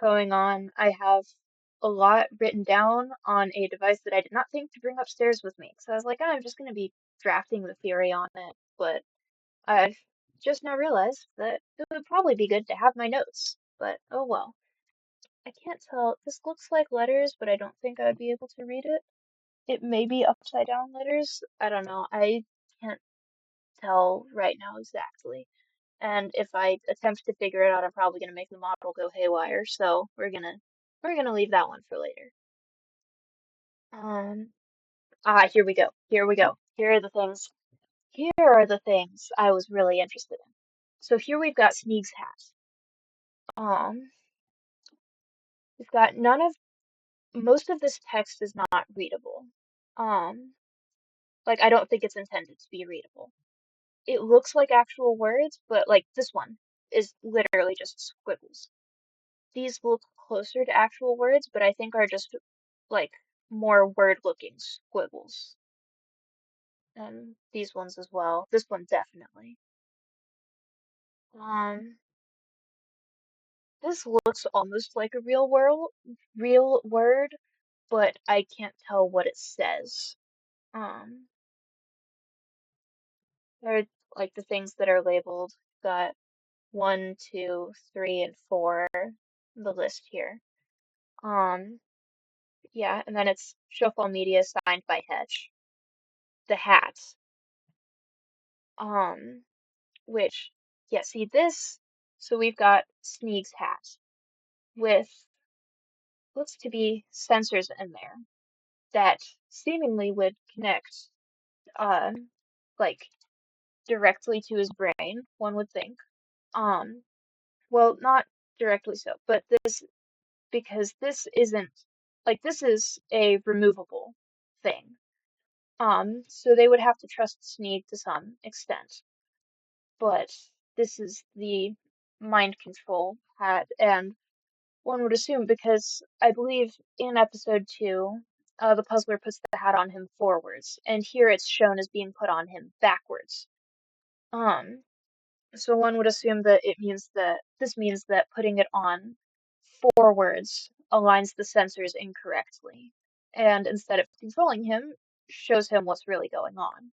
going on. I have a lot written down on a device that I did not think to bring upstairs with me. So I was like, oh, I'm just going to be drafting the theory on it. But I've just now realized that it would probably be good to have my notes. But oh well. I can't tell. This looks like letters, but I don't think I would be able to read it. It may be upside down letters. I don't know. I can't tell right now exactly. And if I attempt to figure it out, I'm probably gonna make the model go haywire. So we're gonna leave that one for later. Um, here we go. Here we go. Here are the things. Here are the things I was really interested in. So here we've got Sneeg's hat. Um, we've got none of most of this text is not readable. Um, like I don't think it's intended to be readable. It looks like actual words, but like this one is literally just squiggles. These look closer to actual words, but I think are just like more word-looking squiggles. And these ones as well. This one definitely. Um, this looks almost like a real word, but I can't tell what it says. Um, they're like the things that are labeled. Got 1, 2, 3, and 4. The list here. Um, yeah, and then it's Showfall Media signed by Hedge. The hat. Um, which, yeah, see this. So we've got Sneeg's hat with looks to be sensors in there that seemingly would connect, um, like directly to his brain, one would think. Um, well, not directly so, but this because this isn't like this is a removable thing. So they would have to trust Sneed to some extent, but this is the mind control hat, and one would assume because I believe in episode 2, the puzzler puts the hat on him forwards, and here it's shown as being put on him backwards. Um, so one would assume that this means that putting it on forwards aligns the sensors incorrectly, and instead of controlling him, shows him what's really going on.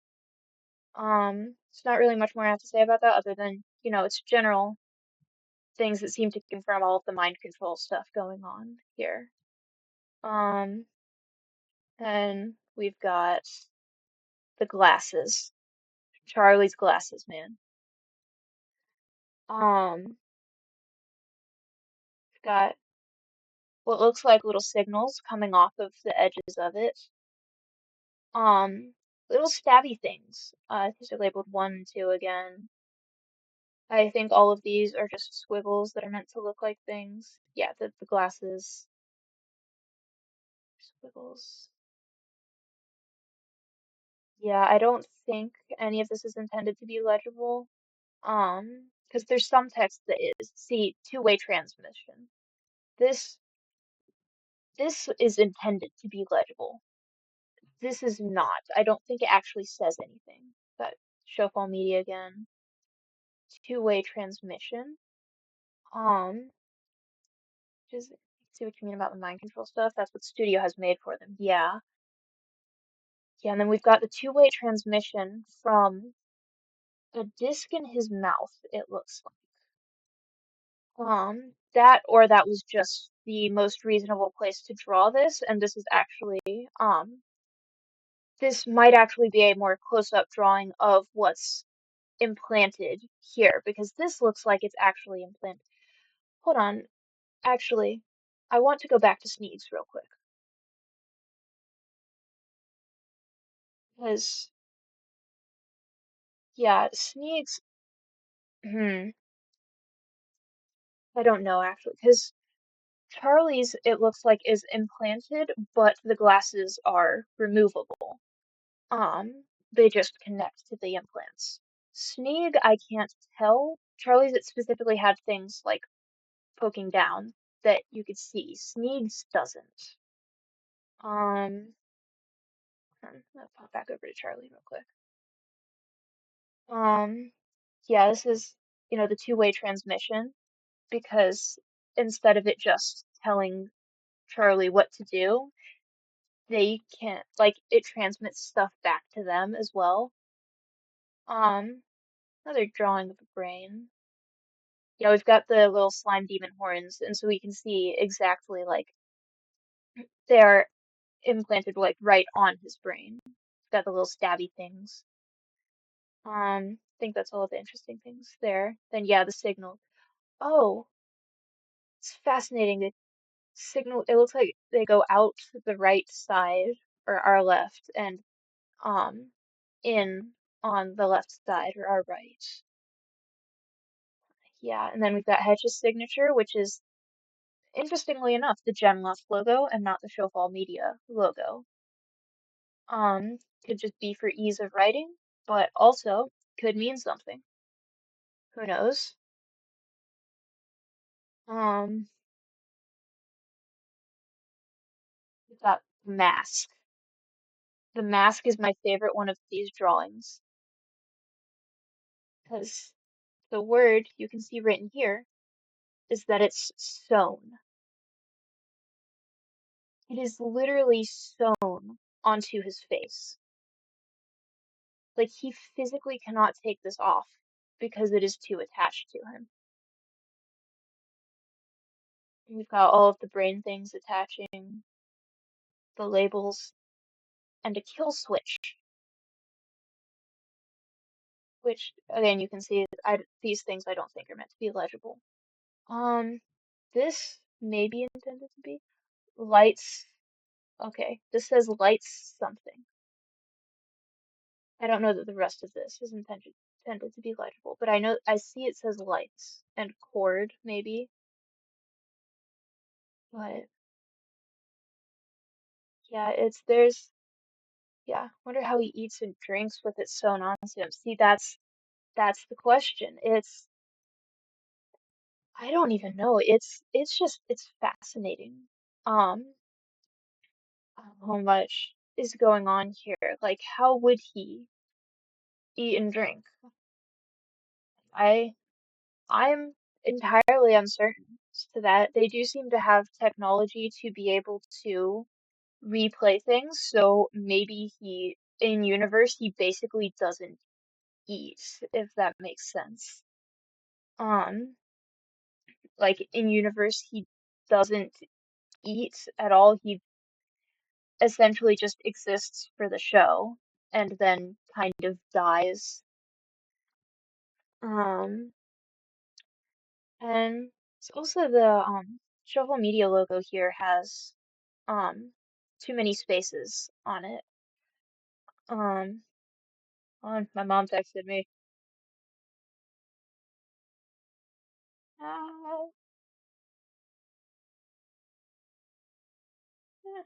It's not really much more I have to say about that other than, it's general things that seem to confirm all of the mind control stuff going on here. Um, and we've got the glasses. Charlie's glasses, man. Um, Got what looks like little signals coming off of the edges of it. Um, little stabby things. These are labeled 1 and 2 again. I think all of these are just squiggles that are meant to look like things. Yeah, the glasses. Squiggles. Yeah, I don't think any of this is intended to be legible. Because there's some text that is. See, two-way transmission. This this is intended to be legible. This is not. I don't think it actually says anything. But show all media again. Two-way transmission. Um, just see what you mean about the mind control stuff. That's what Studio has made for them. Yeah. Yeah, and then we've got the two-way transmission from a disc in his mouth, it looks like. That or that was just the most reasonable place to draw this, and this is actually, this might actually be a more close-up drawing of what's implanted here, because this looks like it's actually implanted. Hold on, actually, I want to go back to Sneed's real quick, because, yeah, Sneed's, hmm, I don't know actually, because Charlie's, it looks like, is implanted, but the glasses are removable. They just connect to the implants. Sneeg, I can't tell. Charlie's, it specifically had things like poking down that you could see. Sneeg's doesn't. I'm gonna pop back over to Charlie real quick. Um, yeah, this is, the two-way transmission because instead of it just telling Charlie what to do, they can't, like, it transmits stuff back to them as well. Um, Another drawing of the brain. Yeah, we've got the little slime demon horns, and so we can see exactly, like, they're implanted, like, right on his brain. Got the little stabby things. I think that's all of the interesting things there. Then, yeah, the signal. Oh, it's fascinating. The signal, it looks like they go out the right side, or our left, and um in on the left side or our right. Yeah, and then we've got Hedge's signature, which is interestingly enough the GenLoss logo and not the Showfall Media logo. Could just be for ease of writing, but also could mean something. Who knows? Um, we've got mask. The mask is my favorite one of these drawings because the word you can see written here is that it's sewn. It is literally sewn onto his face. Like he physically cannot take this off because it is too attached to him. We've got all of the brain things attaching, the labels, and a kill switch, which again you can see these things I don't think are meant to be legible. Um, this may be intended to be lights. Okay, this says lights something. I don't know that the rest of this is intended to be legible, but I know I see it says lights and cord maybe, but yeah, yeah. Wonder how he eats and drinks with it sewn onto him. See, that's the question. I don't even know. It's fascinating. Um, how much is going on here? Like, how would he eat and drink? I I'm entirely uncertain as to that. They do seem to have technology to be able to replay things, so maybe in universe, he basically doesn't eat, if that makes sense. Um, like in universe, he doesn't eat at all. He essentially just exists for the show and then kind of dies. Um, and it's also Shovel Media logo here has um too many spaces on it. Um, my mom texted me. Ah,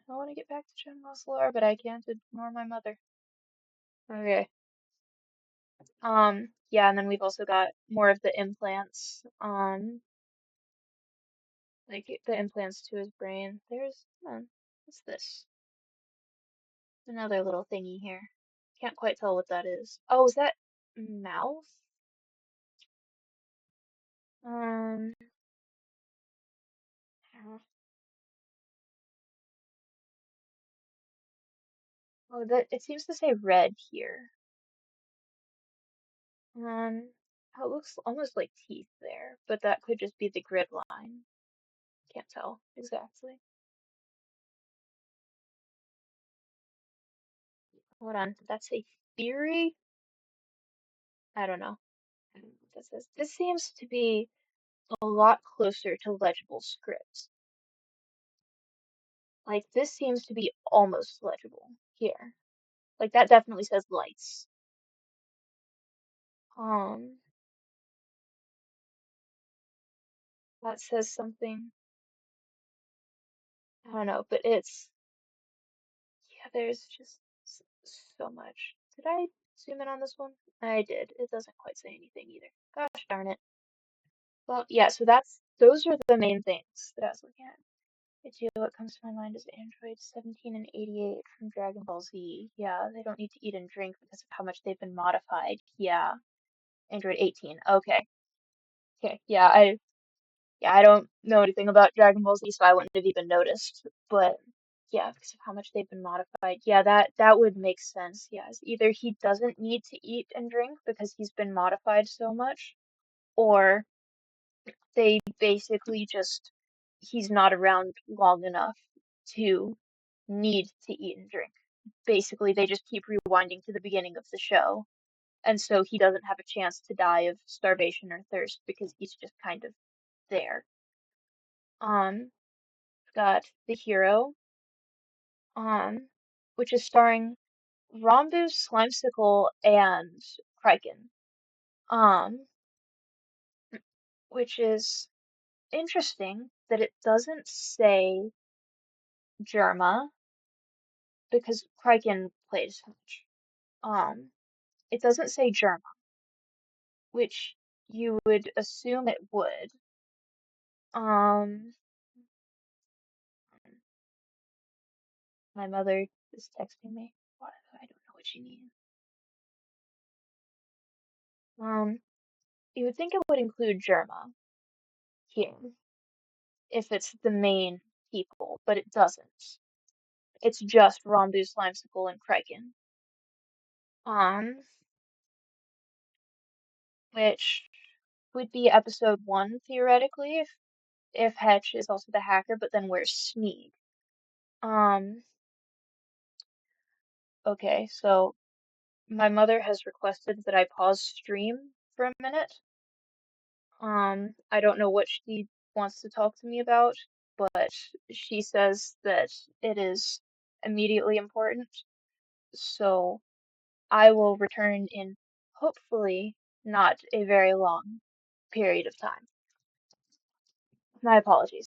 I want to get back to GenLoss lore, but I can't ignore my mother. Okay. Yeah, and then we've also got more of the implants. Like the implants to his brain. Hold on, what's this? Another little thingy here. Can't quite tell what that is. Oh, is that mouth? Um, oh, that it seems to say red here. Oh, it looks almost like teeth there, but that could just be the grid line. Can't tell exactly. Hold on, did that say theory? I don't know. I don't know what that says. This seems to be a lot closer to legible script. Like this seems to be almost legible here. Like that definitely says lights. Um, that says something. I don't know, but yeah, there's just so much. Did I zoom in on this one? I did. It doesn't quite say anything either. Gosh darn it. Well, yeah, so those are the main things that I was looking at. It's what comes to my mind is Android 17 and 88 from Dragon Ball Z. Yeah, they don't need to eat and drink because of how much they've been modified. Yeah. Android 18. Okay. Okay. Yeah, I don't know anything about Dragon Ball Z, so I wouldn't have even noticed. But yeah, because of how much they've been modified. Yeah, that would make sense. Yes. Either he doesn't need to eat and drink because he's been modified so much, or they basically just he's not around long enough to need to eat and drink. Basically, they just keep rewinding to the beginning of the show, and so he doesn't have a chance to die of starvation or thirst because he's just kind of there. Um, got The Hero, um, which is starring Ranboo, Slimesicle, and Kraken. Um, which is interesting that it doesn't say Germa because Kraken played so much. It doesn't say Germa, which you would assume it would. Um, my mother is texting me. What? I don't know what she means. Um, you would think it would include Germa here if it's the main people, but it doesn't. It's just Ranboo, Slimesicle, and Kraken. Um, which would be episode 1 theoretically if Hetch is also the hacker, but then where's Sneak? Um, okay, so my mother has requested that I pause stream for a minute. I don't know what she wants to talk to me about, but she says that it is immediately important. So I will return in hopefully not a very long period of time. My apologies.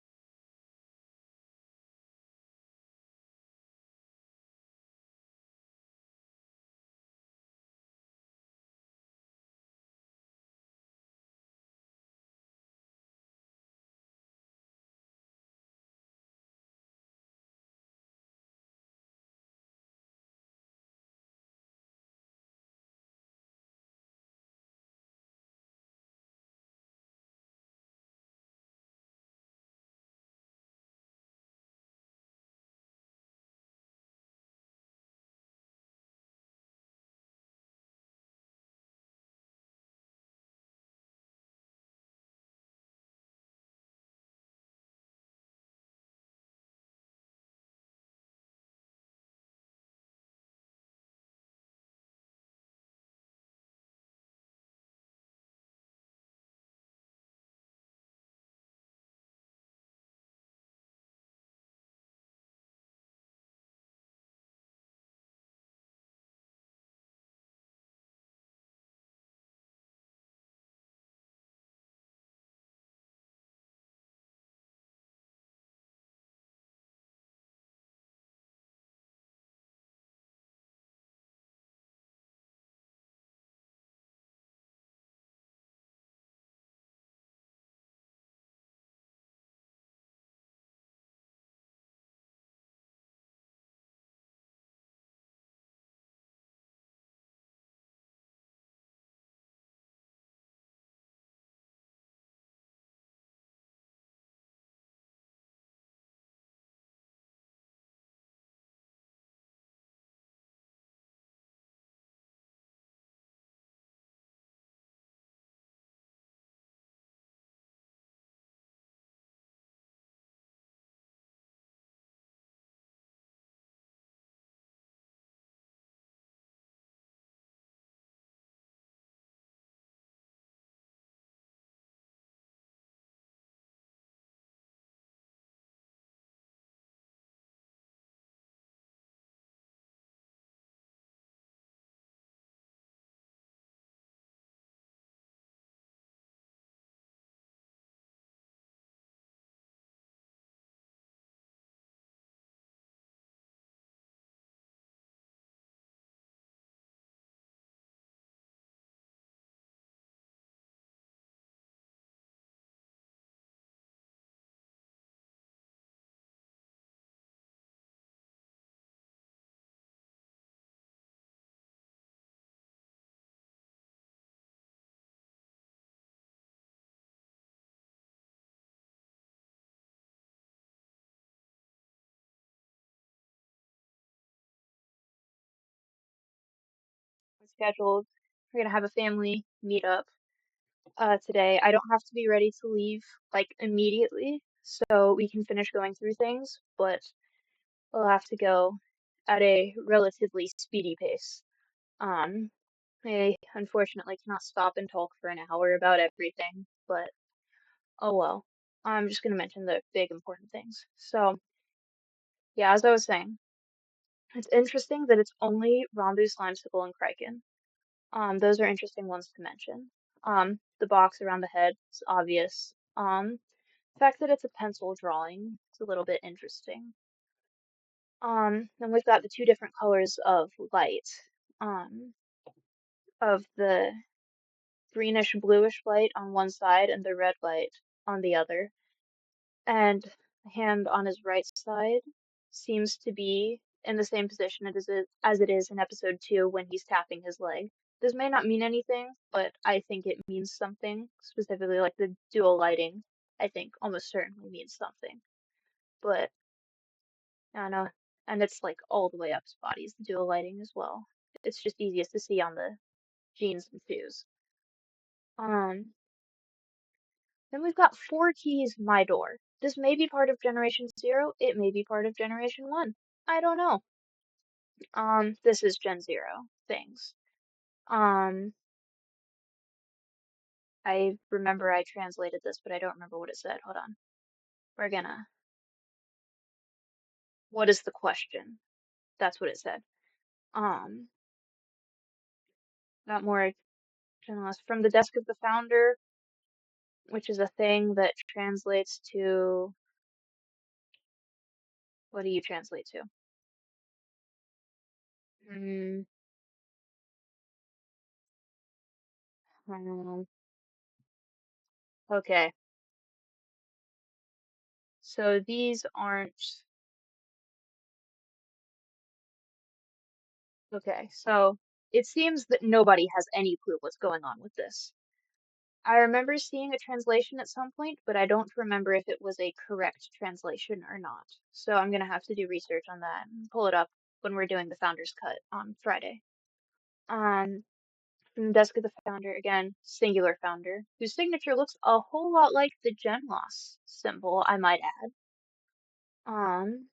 scheduled. We're gonna have a family meetup today. I don't have to be ready to leave like immediately, so we can finish going through things, but we'll have to go at a relatively speedy pace. Um, I unfortunately cannot stop and talk for an hour about everything, but oh well. I'm just gonna mention the big important things. So, yeah, as I was saying, it's interesting that it's only Ranboo, Slimecicle, and Kraken. Those are interesting ones to mention. The box around the head is obvious. The fact that it's a pencil drawing is a little bit interesting. Then we've got the two different colors of light. Um, of the greenish bluish light on one side and the red light on the other. And the hand on his right side seems to be in the same position as it is in episode 2 when he's tapping his leg. This may not mean anything, but I think it means something, specifically like the dual lighting, I think almost certainly means something. But I don't know. And it's like all the way up his body is the dual lighting as well. It's just easiest to see on the jeans and shoes. Um, Then we've got 4 keys, my door. This may be part of Generation 0, it may be part of Generation 1. I don't know. This is Gen 0 things. Um, I remember I translated this, but I don't remember what it said. Hold on. We're gonna. What is the question? That's what it said. Um, got more GenLoss from the desk of the founder, which is a thing that translates to. What do you translate to? Hmm. Um, okay. So these aren't. Okay, so it seems that nobody has any clue what's going on with this. I remember seeing a translation at some point, but I don't remember if it was a correct translation or not. So I'm gonna have to do research on that and pull it up when we're doing the Founder's Cut on Friday. Um, from the desk of the founder, again, singular founder, whose signature looks a whole lot like the GenLoss symbol, I might add. Um,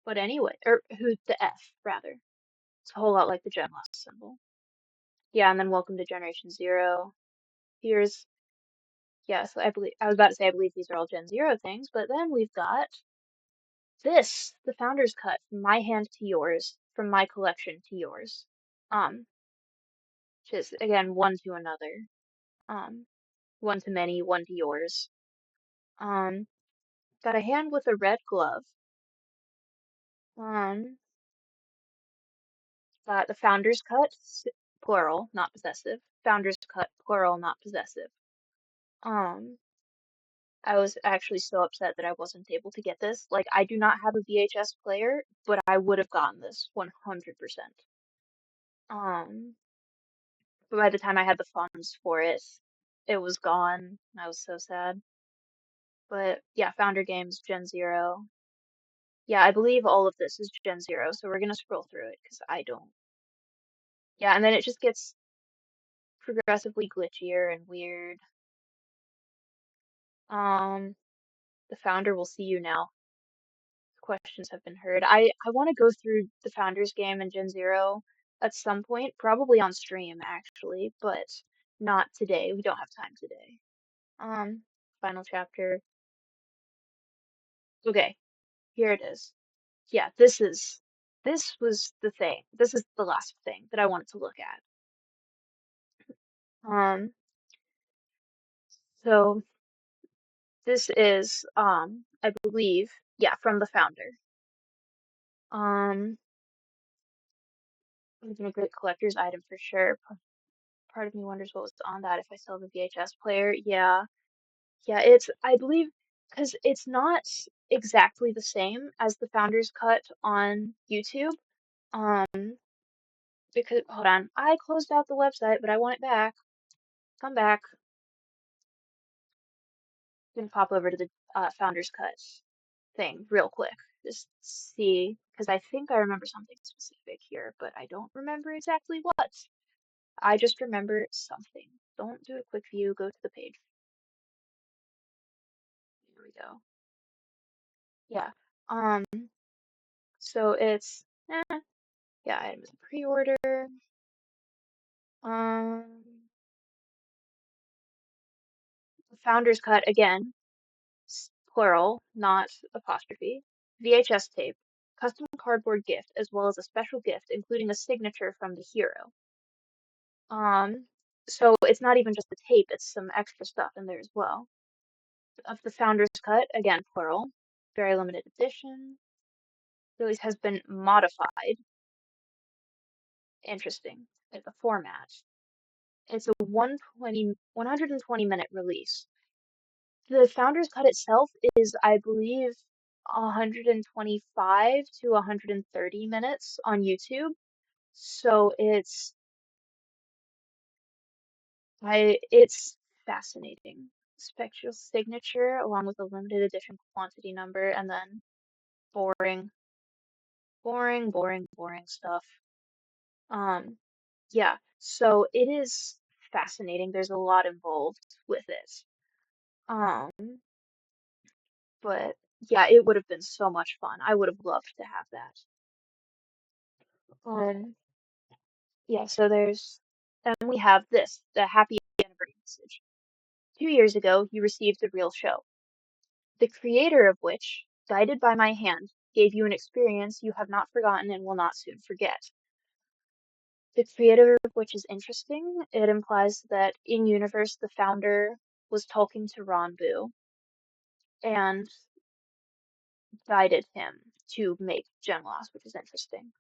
but anyway, or who the F rather. It's a whole lot like the GenLoss symbol. Yeah, and then welcome to Generation 0. Here's, yes, I was about to say I believe these are all Gen 0 things, but then we've got this, the Founder's Cut, from my hand to yours, from my collection to yours. Um, which is, again, one to another. Um, one to many, one to yours. Um, got a hand with a red glove. Um, got the Founder's Cut, plural, not possessive. Founder's Cut, plural, not possessive. Um, I was actually so upset that I wasn't able to get this. Like, I do not have a VHS player, but I would have gotten this 100%. Um, but by the time I had the funds for it, it was gone. I was so sad. But yeah, Founder Games, Gen Zero. Yeah, I believe all of this is Gen Zero, so we're gonna scroll through it because I don't. Yeah, and then it just gets progressively glitchier and weird. Um, the founder will see you now. Questions have been heard. I want to go through the Founders game and Gen Zero at some point, probably on stream actually, but not today. We don't have time today. Um, Final chapter. Okay, here it is. Yeah, this was the thing. This is the last thing that I wanted to look at. Um, so this is I believe, yeah, from the founder. Um, it's been a great collector's item for sure. Part of me wonders what was on that if I still have a VHS player. Yeah. Yeah, I believe, because it's not exactly the same as the Founder's Cut on YouTube. Um, because, hold on, I closed out the website, but I want it back. Come back. I'm gonna pop over to the Founder's Cut thing real quick. just see, because I think I remember something specific here, but I don't remember exactly what. I just remember something. Don't do a quick view, go to the page. Here we go. Yeah. Um, so it's yeah, items in pre-order. Um, Founder's Cut again, plural, not apostrophe. VHS tape, custom cardboard gift, as well as a special gift, including a signature from the hero. Um, so it's not even just the tape, it's some extra stuff in there as well. Of the Founder's Cut, again, plural, very limited edition. Release has been modified. Interesting. Like the format. It's a 120-minute release. The Founder's Cut itself is, I believe, 125 to 130 minutes on YouTube. So it's fascinating. Spectral signature along with a limited edition quantity number and then boring, boring stuff. Um, yeah, so it is fascinating. There's a lot involved with it. Um, but yeah, it would have been so much fun. I would have loved to have that. Um, yeah, so and we have this, the happy anniversary message. 2 years ago, you received the real show, the creator of which, guided by my hand, gave you an experience you have not forgotten and will not soon forget. The creator of which is interesting. It implies that in universe, the founder was talking to Ranboo and guided him to make GenLoss, which is interesting.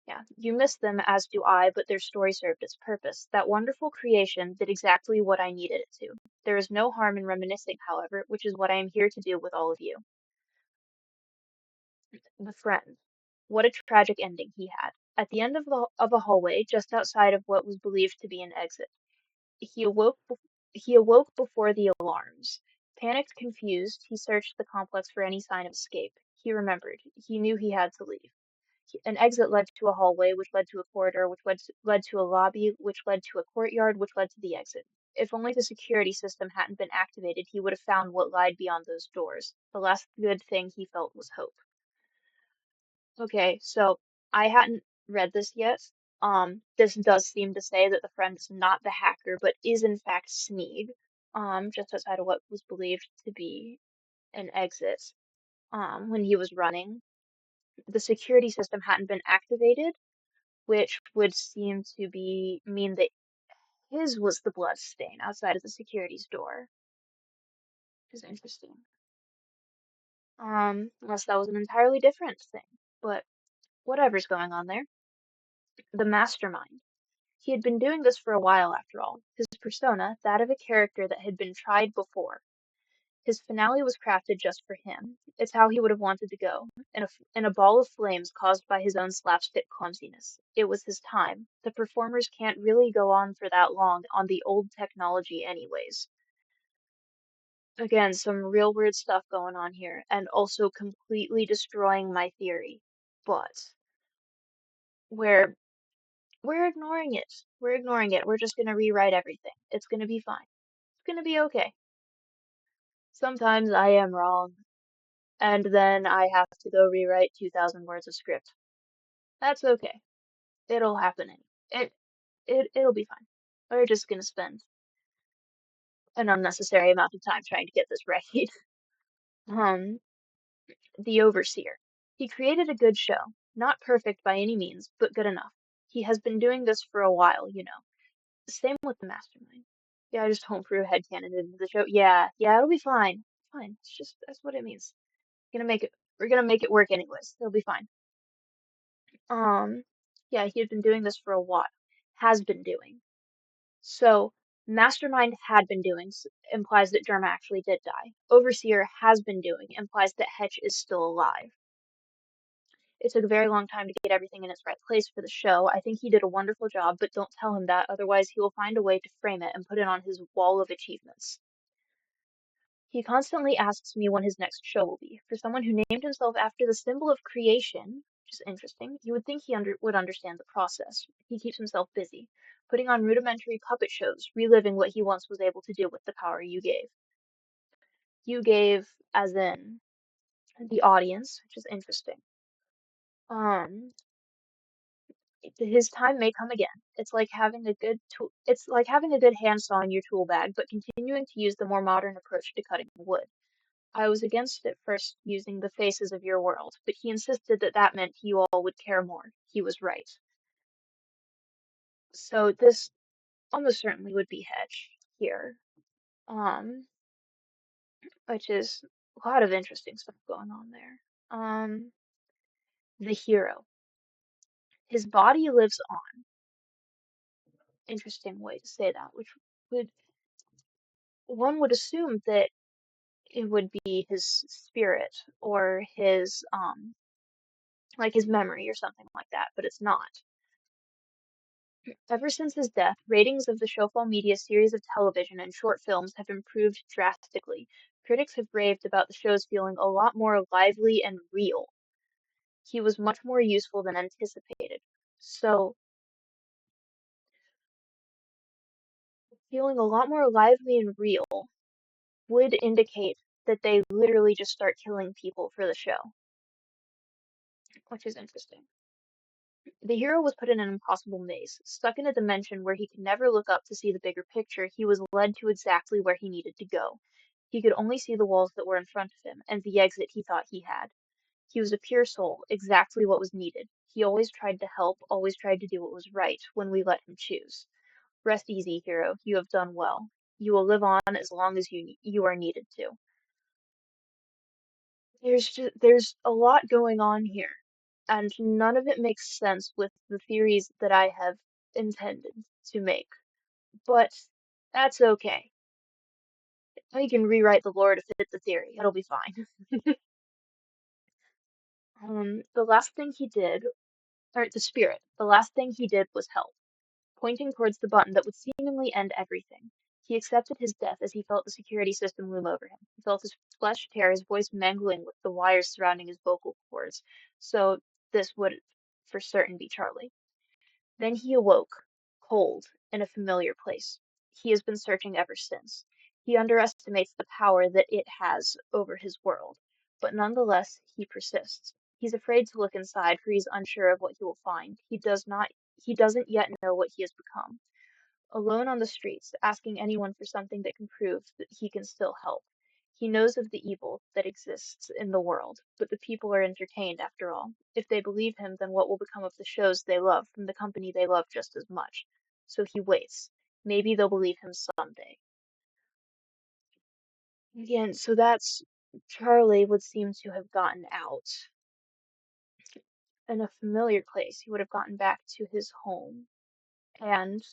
Yeah, you miss them, as do I, but their story served its purpose. That wonderful creation did exactly what I needed it to. There is no harm in reminiscing, however, which is what I am here to do with all of you. The friend. What a tragic ending he had. At the end of a hallway, just outside of what was believed to be an exit, he awoke. He awoke before the alarms. Panicked, confused, he searched the complex for any sign of escape. He remembered. He knew he had to leave. An exit led to a hallway, which led to a corridor, which led to a lobby, which led to a courtyard, which led to the exit. If only the security system hadn't been activated, he would have found what lied beyond those doors. The last good thing he felt was hope. Okay, so I hadn't read this yet. This does seem to say that the friend is not the hacker, but is in fact Sneed, just outside of what was believed to be an exit, when he was running. The security system hadn't been activated, which would seem to mean that his was the blood stain outside of the security's door, which is interesting. Unless that was an entirely different thing, but whatever's going on there. The mastermind. He had been doing this for a while after all. His persona, that of a character that had been tried before. His finale was crafted just for him. It's how he would have wanted to go, in a ball of flames caused by his own slapstick clumsiness. It was his time. The performers can't really go on for that long on the old technology anyways. Again, some real weird stuff going on here, and also completely destroying my theory. But we're we're ignoring it. We're ignoring it. We're just gonna rewrite everything. It's gonna be fine. It's gonna be okay. Sometimes I am wrong, and then I have to go rewrite 2,000 words of script. That's okay. It'll happen. It'll be fine. We're just gonna spend an unnecessary amount of time trying to get this right. um, the Overseer. He created a good show. Not perfect by any means, but good enough. He has been doing this for a while, you know. Same with the Mastermind. Yeah, I just homebrew headcanon into the show. Yeah, it'll be fine. Fine. It's just that's what it means. We're gonna make it work anyways. It'll be fine. Um, yeah, he had been doing this for a while. Has been doing. So, Mastermind had been doing implies that Derma actually did die. Overseer has been doing implies that Hetch is still alive. It took a very long time to get everything in its right place for the show. I think he did a wonderful job, but don't tell him that, otherwise he will find a way to frame it and put it on his wall of achievements. He constantly asks me when his next show will be. For someone who named himself after the symbol of creation, which is interesting, you would think he would understand the process. He keeps himself busy, putting on rudimentary puppet shows, reliving what he once was able to do with the power you gave. You gave, as in the audience, which is interesting. Um, his time may come again. It's like having a good handsaw in your tool bag, but continuing to use the more modern approach to cutting wood. I was against at first using the faces of your world, but he insisted that that meant you all would care more. He was right. So this almost certainly would be Hedge here, um, which is a lot of interesting stuff going on there. The hero. His body lives on. Interesting way to say that, which would one would assume that it would be his spirit or his like his memory or something like that, but it's not. Ever since his death, ratings of the Showfall Media series of television and short films have improved drastically. Critics have raved about the shows feeling a lot more lively and real. He was much more useful than anticipated. So, feeling a lot more lively and real would indicate that they literally just start killing people for the show, which is interesting. The hero was put in an impossible maze. Stuck in a dimension where he could never look up to see the bigger picture, he was led to exactly where he needed to go. He could only see the walls that were in front of him, and the exit he thought he had. He was a pure soul, exactly what was needed. He always tried to help, always tried to do what was right, when we let him choose. Rest easy, hero. You have done well. You will live on as long as you are needed to. There's a lot going on here, and none of it makes sense with the theories that I have intended to make. But that's okay. We can rewrite the lore to fit the theory. It'll be fine. The last thing he did, or the spirit, the last thing he did was help, pointing towards the button that would seemingly end everything. He accepted his death as he felt the security system loom over him. He felt his flesh tear, his voice mangling with the wires surrounding his vocal cords. So this would for certain be Charlie. Then he awoke, cold, in a familiar place. He has been searching ever since. He underestimates the power that it has over his world, but nonetheless he persists. He's afraid to look inside, for he's unsure of what he will find. He doesn't yet know what he has become. Alone on the streets, asking anyone for something that can prove that he can still help. He knows of the evil that exists in the world, but the people are entertained after all. If they believe him, then what will become of the shows they love from the company they love just as much? So he waits. Maybe they'll believe him someday. Again, so that's Charlie would seem to have gotten out in a familiar place. He would have gotten back to his home, and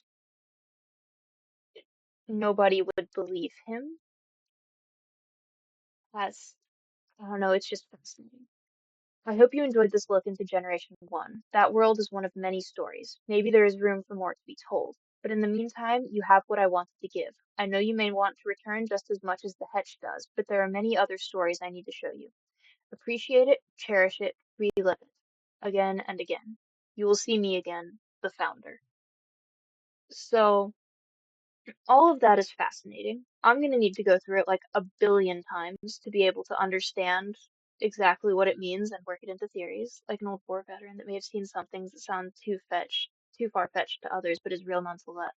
nobody would believe him. That's, I don't know, it's just fascinating. I hope you enjoyed this look into Generation 1. That world is one of many stories. Maybe there is room for more to be told. But in the meantime, you have what I wanted to give. I know you may want to return just as much as the Hetch does, but there are many other stories I need to show you. Appreciate it, cherish it, relive it. Again and again. You will see me again, the founder. So, all of that is fascinating. I'm going to need to go through it like a billion times to be able to understand exactly what it means and work it into theories, like an old war veteran that may have seen some things that sound too far-fetched to others, but is real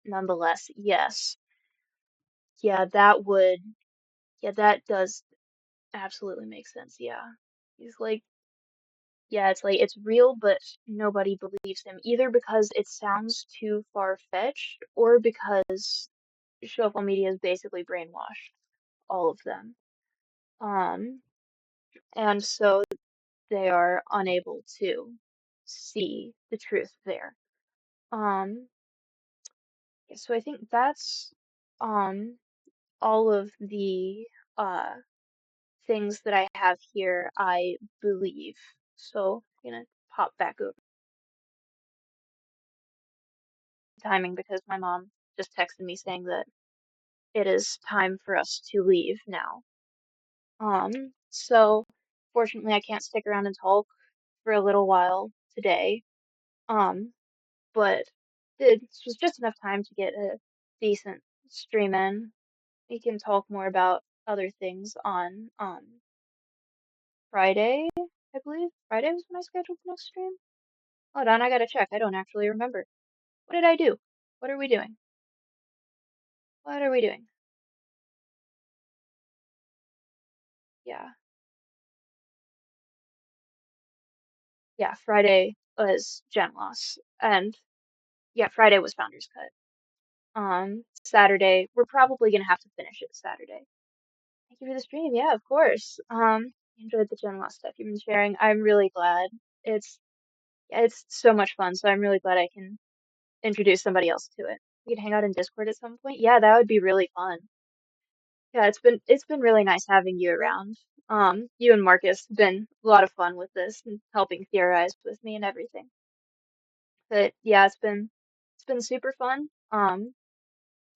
nonetheless. Yes. Yeah, yeah, that does absolutely make sense. Yeah. He's like, yeah, it's like, it's real, but nobody believes him, either because it sounds too far-fetched or because social media is basically brainwashed all of them. Um, and so they are unable to see the truth there. Um, yeah, so I think that's um all of the uh things that I have here, I believe. So I'm gonna pop back over timing because my mom just texted me saying that it is time for us to leave now. So fortunately I can't stick around and talk for a little while today. Um, but this was just enough time to get a decent stream in. We can talk more about other things on Friday, I believe. Friday was when I scheduled the next stream. Hold on, I gotta check. I don't actually remember. What did I do? What are we doing? What are we doing? Yeah. Yeah, Friday was GenLoss. And yeah, Friday was Founder's Cut. Saturday, we're probably gonna have to finish it Saturday. Thank you for the stream. Yeah, of course. Enjoyed the GenLoss stuff you've been sharing. I'm really glad. It's yeah, it's so much fun, so I'm really glad I can introduce somebody else to it. We could hang out in Discord at some point. Yeah, that would be really fun. Yeah, it's been really nice having you around. You and Marcus have been a lot of fun with this and helping theorize with me and everything. But yeah, it's been super fun.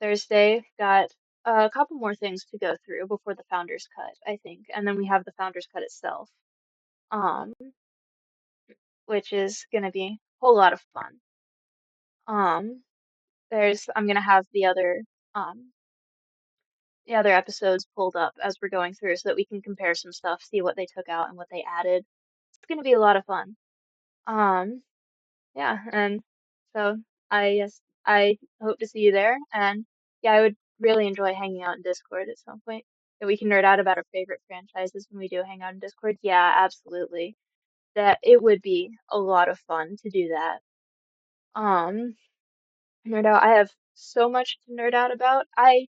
Thursday got a couple more things to go through before the Founder's Cut, I think, and then we have the Founder's Cut itself, um, which is gonna be a whole lot of fun. Um, I'm gonna have um the other episodes pulled up as we're going through so that we can compare some stuff, see what they took out and what they added. It's gonna be a lot of fun. Um, yeah, and so I hope to see you there, and yeah, I would really enjoy hanging out in Discord at some point. And we can nerd out about our favorite franchises when we do hang out in Discord. Yeah, absolutely. That it would be a lot of fun to do that. Um, nerd out. I have so much to nerd out about. I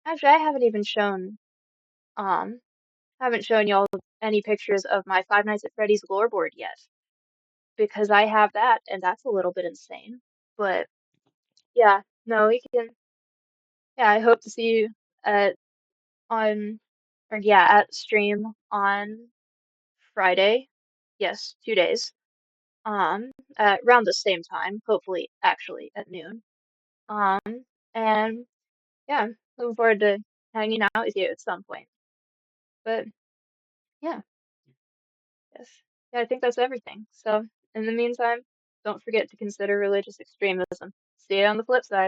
haven't even shown um haven't shown y'all any pictures of my Five Nights at Freddy's lore board yet because I have that and that's a little bit insane. But yeah, no, we can. Yeah, I hope to see you at on or yeah at stream on Friday. Yes, 2 days. At around the same time, hopefully actually at noon. Um, and yeah, looking forward to hanging out with you at some point. But yeah, yes. Yeah, I think that's everything. So in the meantime, don't forget to consider religious extremism. See you on the flip side.